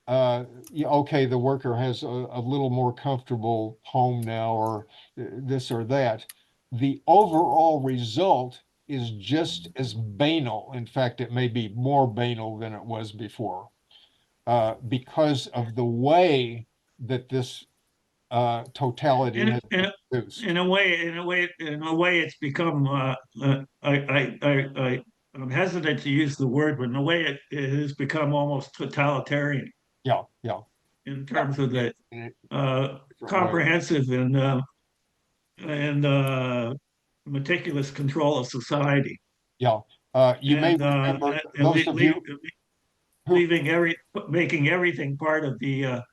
Speaker 1: okay, the worker has a little more comfortable home now or this or that, the overall result is just as banal. In fact, it may be more banal than it was before because of the way that this totality
Speaker 8: In,
Speaker 1: has
Speaker 8: in,
Speaker 1: been produced.
Speaker 8: in a way, it's become. I'm hesitant to use the word, but in a way, it has become almost totalitarian
Speaker 1: Yeah, yeah.
Speaker 8: in terms of the
Speaker 1: In a different way.
Speaker 8: comprehensive and meticulous control of society.
Speaker 1: Yeah. You may
Speaker 8: And
Speaker 1: remember those of you who,
Speaker 8: making everything part of the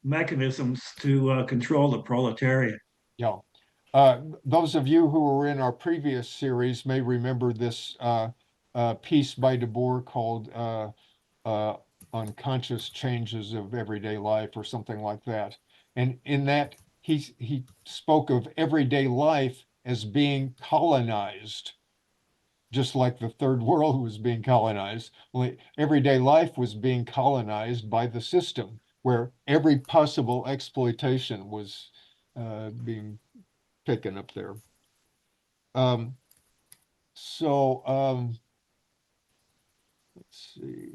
Speaker 8: mechanisms to control the proletariat.
Speaker 1: yeah. Those of you who were in our previous series may remember this piece by Debord called Unconscious Changes of Everyday Life or something like that. And in that, he spoke of everyday life as being colonized, just like the third world was being colonized. Only everyday life was being colonized by the system, where every possible exploitation was being taken up there. Um, let's see.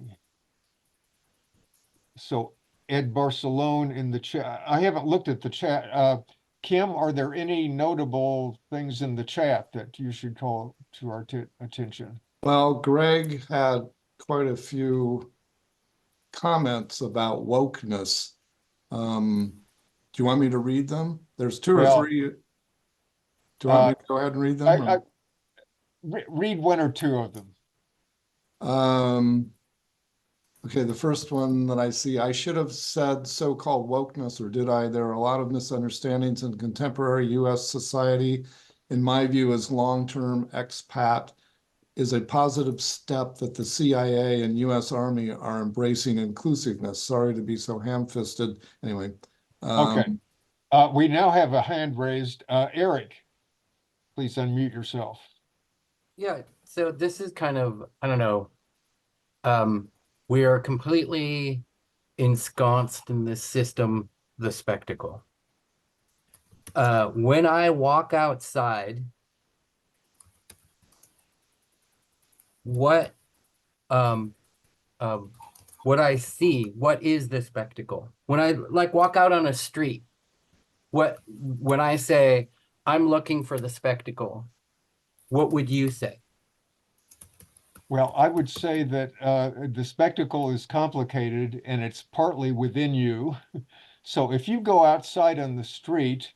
Speaker 1: So Ed Barcelone in the chat. I haven't looked at the chat. Kim, are there any notable things in the chat that you should call to our attention?
Speaker 16: Well, Greg had quite a few comments about wokeness. Do you want me to read them? There's two or three. Do you want me to go ahead and read them?
Speaker 1: Read one or two of them.
Speaker 16: Okay, the first one that I see, I should have said so-called wokeness, or did I? There are a lot of misunderstandings in contemporary US society. In my view, as long-term expat is a positive step that the CIA and US Army are embracing inclusiveness. Sorry to be so ham-fisted. Anyway.
Speaker 1: Okay. We now have a hand raised. Eric, please unmute yourself.
Speaker 17: Yeah, so this is kind of, I don't know, we are completely ensconced in this system, the spectacle. When I walk outside, what I see, what is the spectacle? When I walk out on a street, when I say, I'm looking for the spectacle, what would you say?
Speaker 1: Well, I would say that the spectacle is complicated and it's partly within you. So if you go outside on the street,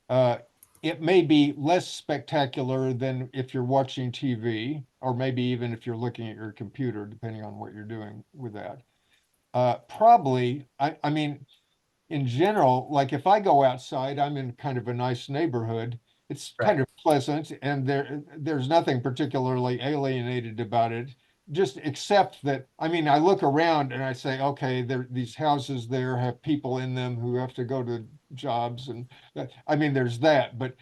Speaker 1: it may be less spectacular than if you're watching TV, or maybe even if you're looking at your computer, depending on what you're doing with that. Probably, I mean, in general, like if I go outside, I'm in kind of a nice neighborhood. It's kind of pleasant, and there's nothing particularly alienated about it, just except that, I mean, I look around and I say, okay, these houses there have people in them who have to go to jobs, and I mean, there's that, but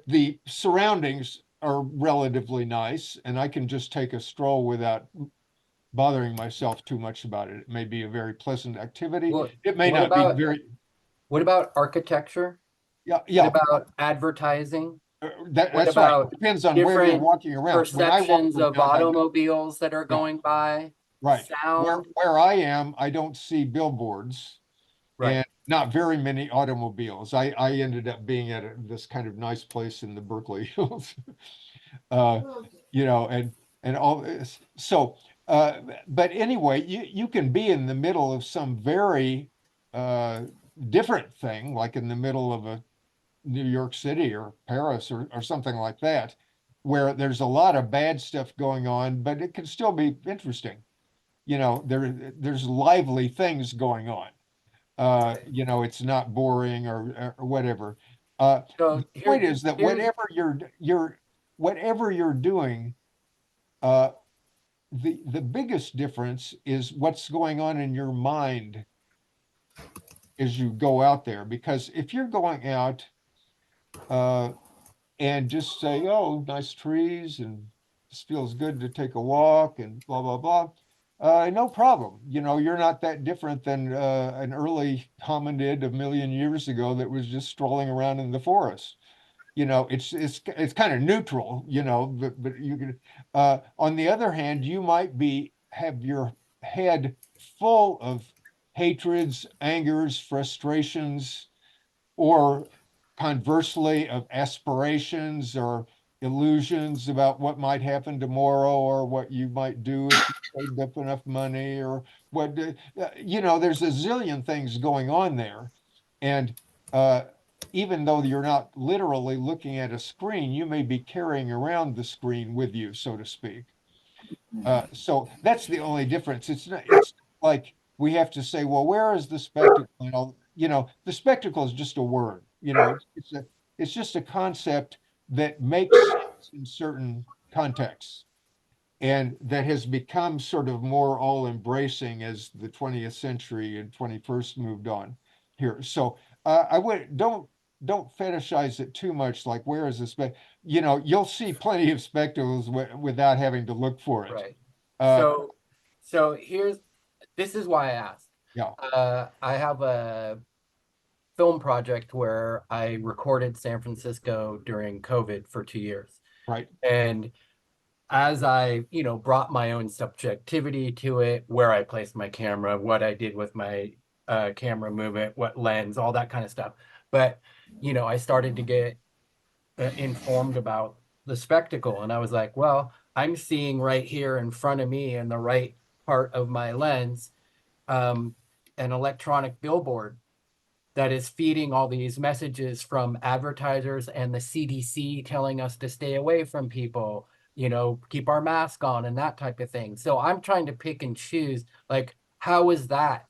Speaker 1: the surroundings are relatively nice, and I can just take a stroll without bothering myself too much about it. It may be a very pleasant activity. It may not be very.
Speaker 17: What about architecture?
Speaker 1: Yeah.
Speaker 17: What about advertising?
Speaker 1: That's right. It depends on where you're walking around.
Speaker 17: Perceptions of automobiles that are going by.
Speaker 1: Right.
Speaker 17: Sound.
Speaker 1: Where I am, I don't see billboards.
Speaker 17: Right.
Speaker 1: And not very many automobiles. I ended up being at this kind of nice place in the Berkeley Hills. You know, and all this. So, but anyway, you can be in the middle of some very different thing, like in the middle of a New York City or Paris or something like that, where there's a lot of bad stuff going on, but it can still be interesting. You know, there's lively things going on. You know, it's not boring or whatever. The point is that whatever you're doing, the biggest difference is what's going on in your mind as you go out there. Because if you're going out and just say, oh, nice trees and this feels good to take a walk and blah, blah, blah. No problem. You know, you're not that different than an early hominid a million years ago that was just strolling around in the forest. You know, it's kind of neutral, you know, but you can, on the other hand, you might have your head full of hatreds, angers, frustrations, or conversely of aspirations or illusions about what might happen tomorrow or what you might do if you saved up enough money or what, there's a zillion things going on there. And even though you're not literally looking at a screen, you may be carrying around the screen with you, so to speak. So that's the only difference. It's like we have to say, well, where is the spectacle? The spectacle is just a word, it's just a concept that makes sense in certain contexts and that has become sort of more all embracing as the 20th century and 21st moved on here. So I would don't fetishize it too much, like where is the you'll see plenty of spectacles without having to look for it.
Speaker 17: Right.
Speaker 1: Uh,
Speaker 17: So this is why I asked.
Speaker 1: Yeah.
Speaker 17: I have a film project where I recorded San Francisco during COVID for 2 years.
Speaker 1: Right.
Speaker 17: And as I, brought my own subjectivity to it, where I placed my camera, what I did with my camera movement, what lens, all that kind of stuff. But, I started to get informed about the spectacle. And I was like, well, I'm seeing right here in front of me in the right part of my lens, an electronic billboard that is feeding all these messages from advertisers and the CDC telling us to stay away from people, keep our mask on and that type of thing. So I'm trying to pick and choose, like, how is that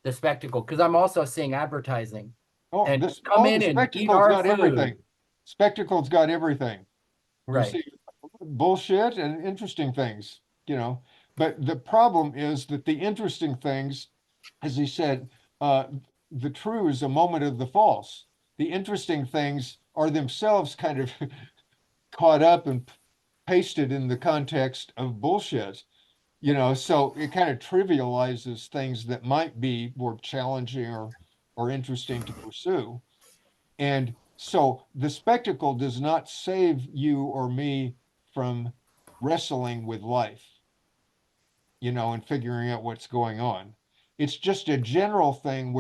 Speaker 17: the spectacle? Because I'm also seeing advertising. And
Speaker 1: the
Speaker 17: come in and eat
Speaker 1: spectacle's
Speaker 17: our
Speaker 1: got
Speaker 17: food.
Speaker 1: everything. Spectacle's got everything. You
Speaker 17: Right.
Speaker 1: see bullshit and interesting things, But the problem is that the interesting things, as he said, the true is a moment of the false. The interesting things are themselves kind of caught up and pasted in the context of bullshit, so it kind of trivializes things that might be more challenging or interesting to pursue. And so the spectacle does not save you or me from wrestling with life, and figuring out what's going on. It's just a general thing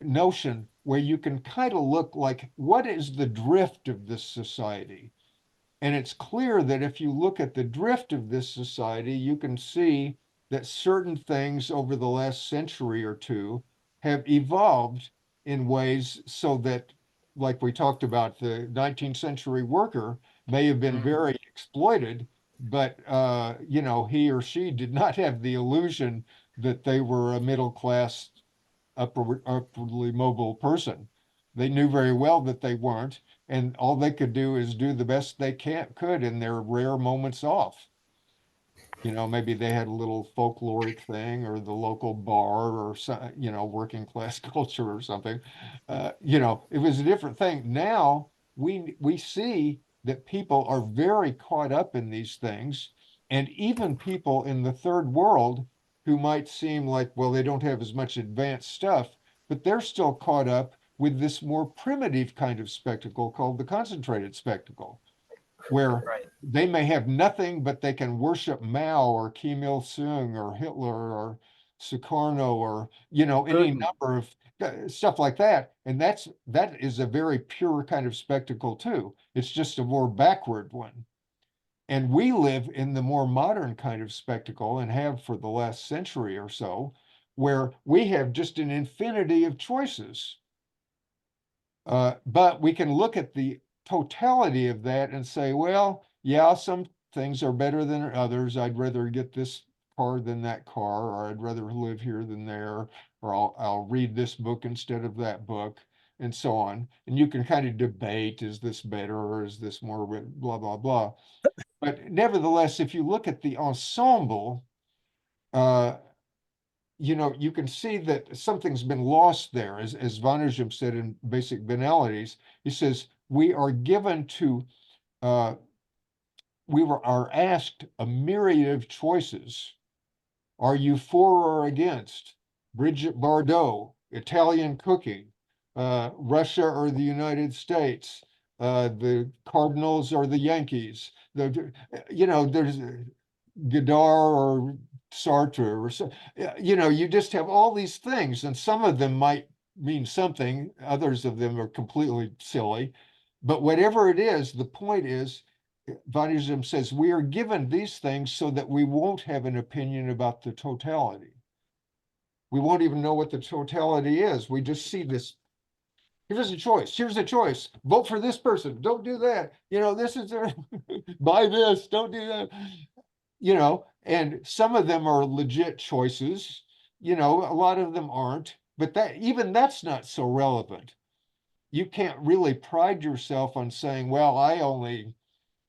Speaker 1: notion where you can kind of look like, what is the drift of this society? And it's clear that if you look at the drift of this society, you can see that certain things over the last century or two have evolved in ways so that, like we talked about, the 19th century worker may have been very exploited, but he or she did not have the illusion that they were a middle class, upwardly mobile person. They knew very well that they weren't, and all they could do is do the best they could in their rare moments off. Maybe they had a little folkloric thing or the local bar or some, working class culture or something. It was a different thing. Now we see that people are very caught up in these things, and even people in the third world who might seem like, well, they don't have as much advanced stuff, but they're still caught up with this more primitive kind of spectacle called the concentrated spectacle, where they may have nothing, but they can worship Mao or Kim Il-sung or Hitler or Sukarno or, any number of stuff like that. And that is a very pure kind of spectacle too. It's just a more backward one. And we live in the more modern kind of spectacle and have for the last century or so, where we have just an infinity of choices. But we can look at the totality of that and say, well, yeah, some things are better than others. I'd rather get this car than that car, or I'd rather live here than there, or I'll read this book instead of that book, and so on. And you can kind of debate, is this better or is this more blah, blah, blah. But nevertheless, if you look at the ensemble, you can see that something's been lost there. As Vanagem said in Basic Banalities, he says, we are given to, are asked a myriad of choices. Are you for or against Brigitte Bardot, Italian cooking, Russia or the United States, the Cardinals or the Yankees? There's Godard or Sartre, or so, you know, you just have all these things, and some of them might mean something, others of them are completely silly. But whatever it is, the point is, Vanism says, we are given these things so that we won't have an opinion about the totality. We won't even know what the totality is. We just see this. Here's a choice. Here's a choice. Vote for this person. Don't do that. You know, this is buy this. Don't do that. You know, and some of them are legit choices. You know, a lot of them aren't. But that even that's not so relevant. You can't really pride yourself on saying, well, I only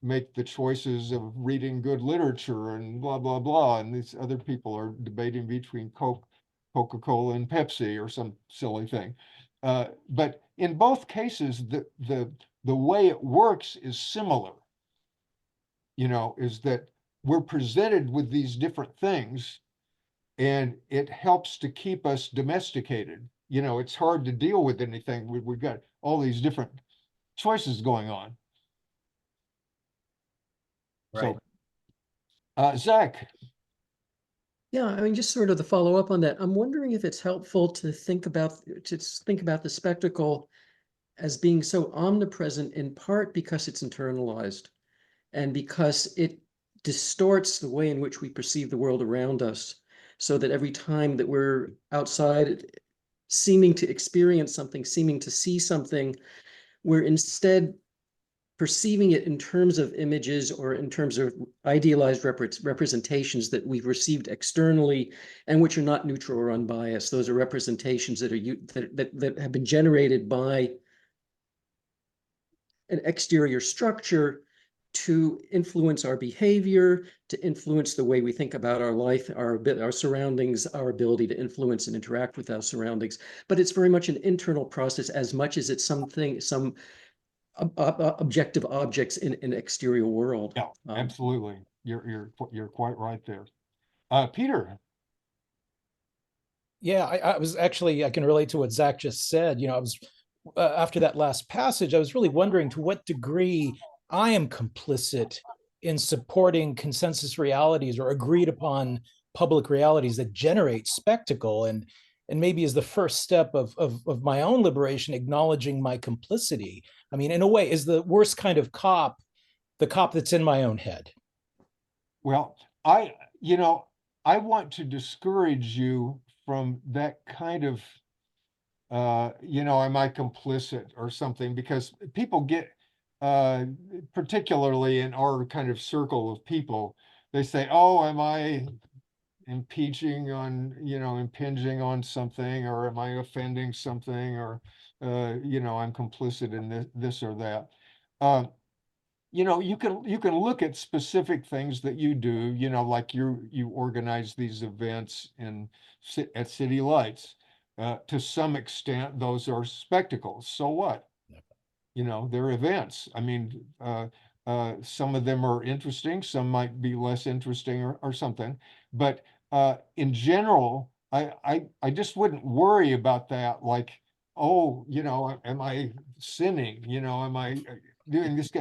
Speaker 1: make the choices of reading good literature and blah, blah, blah. And these other people are debating between Coca-Cola and Pepsi or some silly thing. But in both cases, the way it works is similar. You know, is that we're presented with these different things, and it helps to keep us domesticated. You know, it's hard to deal with anything. We've got all these different choices going on.
Speaker 17: Right.
Speaker 1: So, Zach.
Speaker 12: Yeah, I mean, just sort of to follow up on that, I'm wondering if it's helpful to think about the spectacle as being so omnipresent, in part because it's internalized and because it distorts the way in which we perceive the world around us, so that every time that we're outside seeming to experience something, seeming to see something, we're instead perceiving it in terms of images or in terms of idealized representations that we've received externally and which are not neutral or unbiased. Those are representations that are that have been generated by an exterior structure to influence our behavior, to influence the way we think about our life, our surroundings, our ability to influence and interact with our surroundings. But it's very much an internal process as much as it's some objective objects in an exterior world.
Speaker 1: Yeah, absolutely. You're quite right there. Peter.
Speaker 18: Yeah, I was actually, I can relate to what Zach just said. You know, I was after that last passage, I was really wondering to what degree I am complicit in supporting consensus realities or agreed upon public realities that generate spectacle, and maybe as the first step of my own liberation, acknowledging my complicity. I mean, in a way, is the worst kind of cop the cop that's in my own head?
Speaker 1: Well, you know, I want to discourage you from that kind of, you know, am I complicit or something, because people get, particularly in our kind of circle of people, they say, oh, am I impinging on something, or am I offending something, or, you know, I'm complicit in this or that. You know, you can look at specific things that you do, you know, like you organize these events at City Lights. To some extent, those are spectacles. So what? You know, they're events. I mean, some of them are interesting, some might be less interesting or something. But in general, I just wouldn't worry about that, like, oh, you know, am I sinning? You know, am I doing this?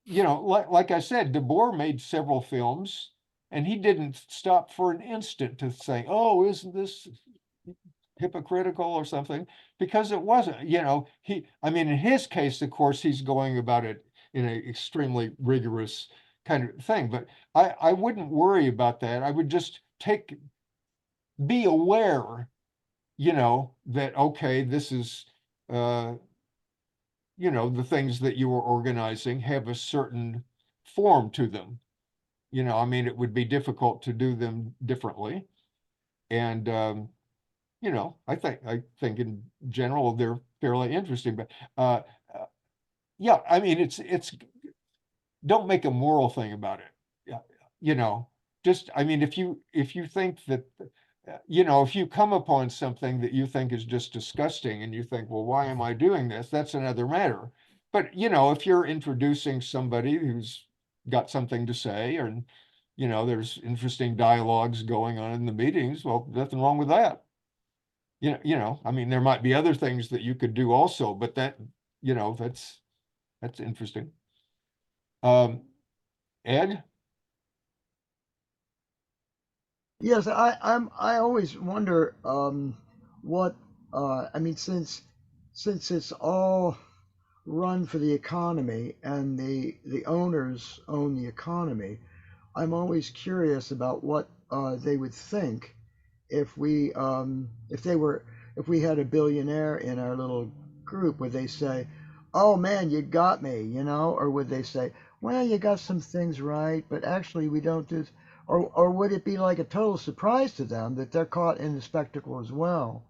Speaker 1: You know, like I said, Debord made several films, and he didn't stop for an instant to say, oh, isn't this hypocritical or something, because it wasn't. You know, I mean, in his case, of course, he's going about it in an extremely rigorous kind of thing, but I wouldn't worry about that. I would just be aware, you know, that, okay, this is, you know, the things that you are organizing have a certain form to them. You know, I mean, it would be difficult to do them differently. And, you know, I think in general, they're fairly interesting, but, yeah, I mean, it's, don't make a moral thing about it. Yeah, you know, just, I mean, if you think that, you know, if you come upon something that you think is just disgusting and you think, well, why am I doing this? That's another matter. But, you know, if you're introducing somebody who's got something to say, and, you know, there's interesting dialogues going on in the meetings, well, nothing wrong with that. You know, I mean, there might be other things that you could do also, but that, you know, that's interesting. Ed?
Speaker 2: Yes, I always wonder what I mean, since it's all run for the economy and the owners own the economy, I'm always curious about what they would think if if we had a billionaire in our little group. Would they say, "Oh man, you got me," you know, or would they say, "Well, you got some things right, but actually we don't do," or would it be like a total surprise to them that they're caught in the spectacle as well?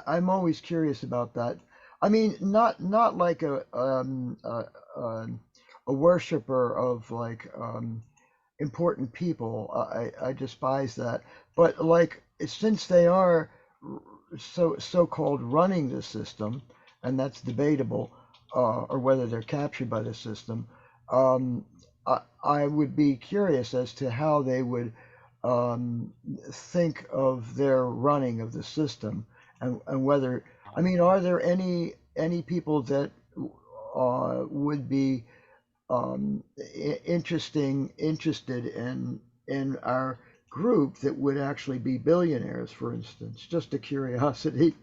Speaker 2: I'm always curious about that. I mean, not like a worshiper of like important people. I despise that. But like since they are so-called running the system, and that's debatable, or whether they're captured by the system, I would be curious as to how they would think of their running of the system, and whether, I mean, are there any people that would be interested in our group that would actually be billionaires, for instance, just a curiosity.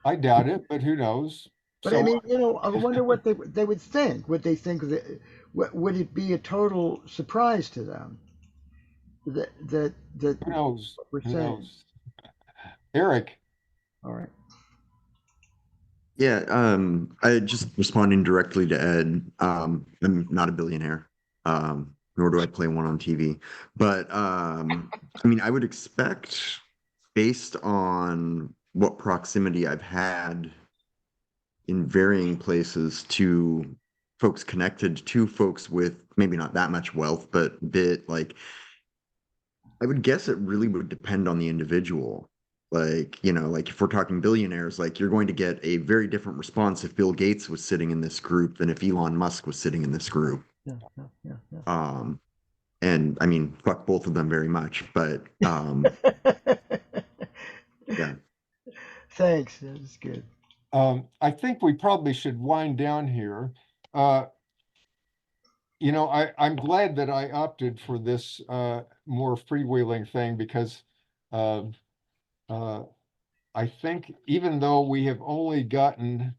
Speaker 1: I doubt it, but who knows?
Speaker 2: But I
Speaker 1: So,
Speaker 2: mean, you know, I wonder what they would think. Would they think that would it be a total surprise to them that
Speaker 1: who knows?
Speaker 2: what we're
Speaker 1: Who
Speaker 2: saying?
Speaker 1: knows? Eric,
Speaker 2: All right.
Speaker 19: Yeah, I just responding directly to Ed. I'm not a billionaire, nor do I play one on TV. But I mean, I would expect, based on what proximity I've had in varying places to folks connected to folks with maybe not that much wealth, but bit like, I would guess it really would depend on the individual. Like, you know, like if we're talking billionaires, like you're going to get a very different response if Bill Gates was sitting in this group than if Elon Musk was sitting in this group.
Speaker 2: Yeah.
Speaker 19: And I mean, fuck both of them very much, but yeah.
Speaker 2: Thanks. That's good.
Speaker 1: I think we probably should wind down here. You know, I'm glad that I opted for this more freewheeling thing because uh, I think even though we have only gotten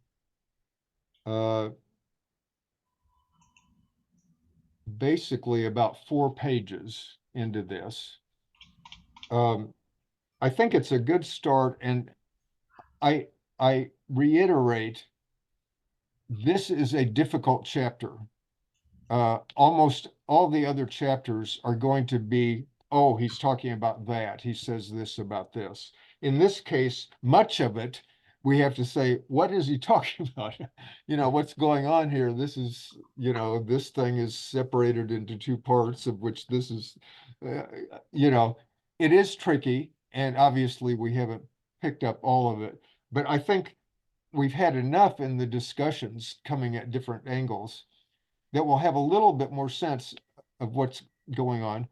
Speaker 1: basically about 4 pages into this, I think it's a good start, and I reiterate, this is a difficult chapter. Almost all the other chapters are going to be, oh, he's talking about that. He says this about this. In this case, much of it, we have to say, what is he talking about? You know, what's going on here? This is, you know, this thing is separated into 2 parts, of which this is, you know, it is tricky. And obviously we haven't picked up all of it. But I think we've had enough in the discussions coming at different angles that will have a little bit more sense of what's going on.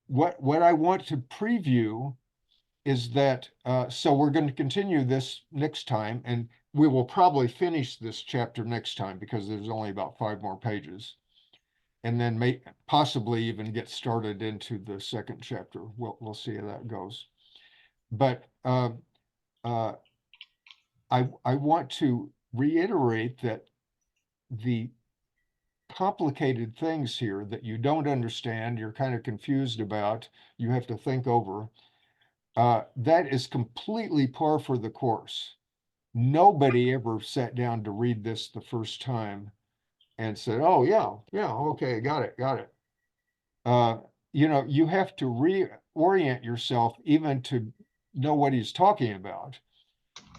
Speaker 1: What I want to preview is that, so we're going to continue this next time, and we will probably finish this chapter next time because there's only about 5 more pages, and then may possibly even get started into the second chapter. We'll see how that goes. But I want to reiterate that the complicated things here that you don't understand, you're kind of confused about, you have to think over, that is completely par for the course. Nobody ever sat down to read this the first time and said, oh, yeah, okay, got it. You know, you have to reorient yourself even to know what he's talking about.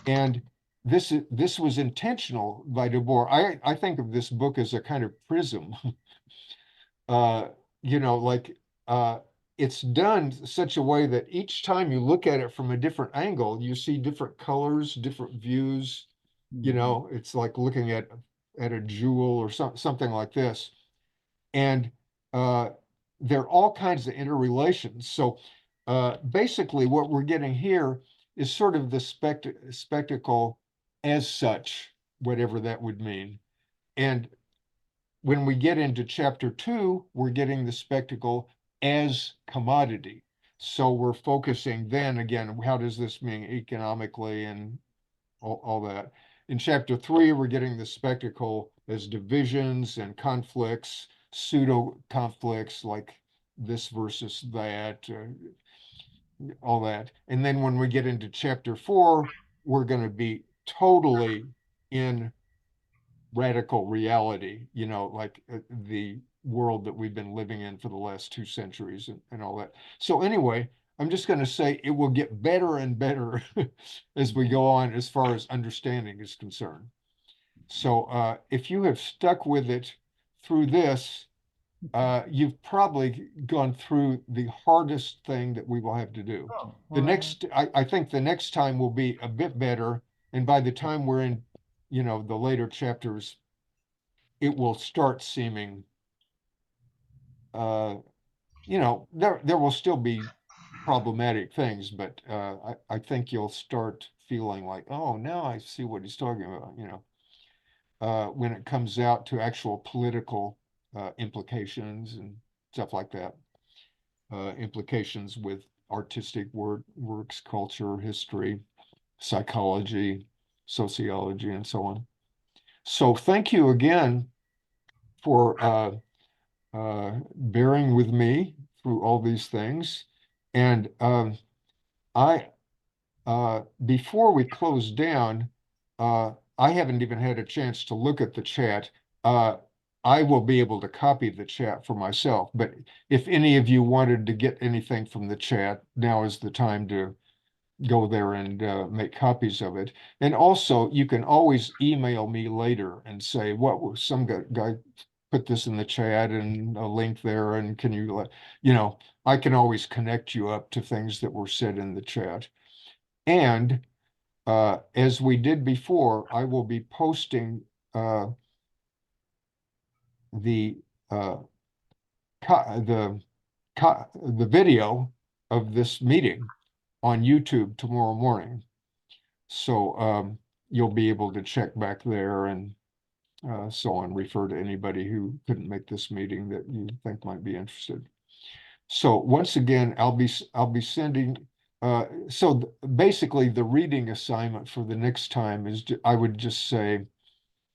Speaker 1: And this was intentional by Debord. I think of this book as a kind of prism. You know, like it's done such a way that each time you look at it from a different angle, you see different colors, different views. You know, it's like looking at a jewel or something like this. And there are all kinds of interrelations. So basically what we're getting here is sort of the spectacle as such, whatever that would mean. And when we get into chapter 2, we're getting the spectacle as commodity. So we're focusing then again, how does this mean economically and all that. In chapter 3, we're getting the spectacle as divisions and conflicts, pseudo conflicts like this versus that, all that. And then when we get into chapter 4, we're going to be totally in radical reality, you know, like the world that we've been living in for the last 2 centuries and all that. So anyway, I'm just going to say it will get better and better as we go on as far as understanding is concerned. So if you have stuck with it through this, you've probably gone through the hardest thing that we will have to do. I think the next time will be a bit better. And by the time we're in, you know, the later chapters, it will start seeming, you know, there will still be problematic things, but I think you'll start feeling like, oh, now I see what he's talking about, you know, when it comes out to actual political implications and stuff like that, implications with artistic works, culture, history, psychology, sociology, and so on. So thank you again for bearing with me through all these things. And before we close down, I haven't even had a chance to look at the chat. I will be able to copy the chat for myself, but if any of you wanted to get anything from the chat, now is the time to go there and make copies of it. And also, you can always email me later and say, what was some guy put this in the chat and a link there, and can you let, you know, I can always connect you up to things that were said in the chat. And as we did before, I will be posting the video of this meeting on YouTube tomorrow morning. So you'll be able to check back there and so on, refer to anybody who couldn't make this meeting that you think might be interested. So once again, I'll be sending, so basically the reading assignment for the next time is, I would just say,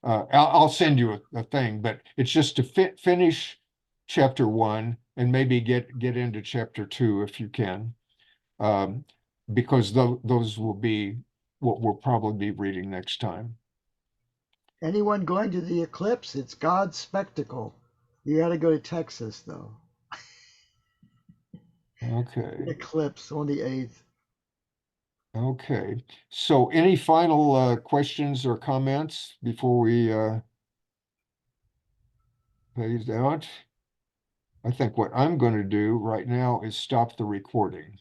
Speaker 1: I'll send you a thing, but it's just to finish chapter 1 and maybe get into chapter 2 if you can, because those will be what we'll probably be reading next time.
Speaker 2: Anyone going to the eclipse? It's God's spectacle. You got to go to Texas, though.
Speaker 1: Okay.
Speaker 2: Eclipse on the 8th.
Speaker 1: Okay. So any final questions or comments before we phase out? I think what I'm going to do right now is stop the recording.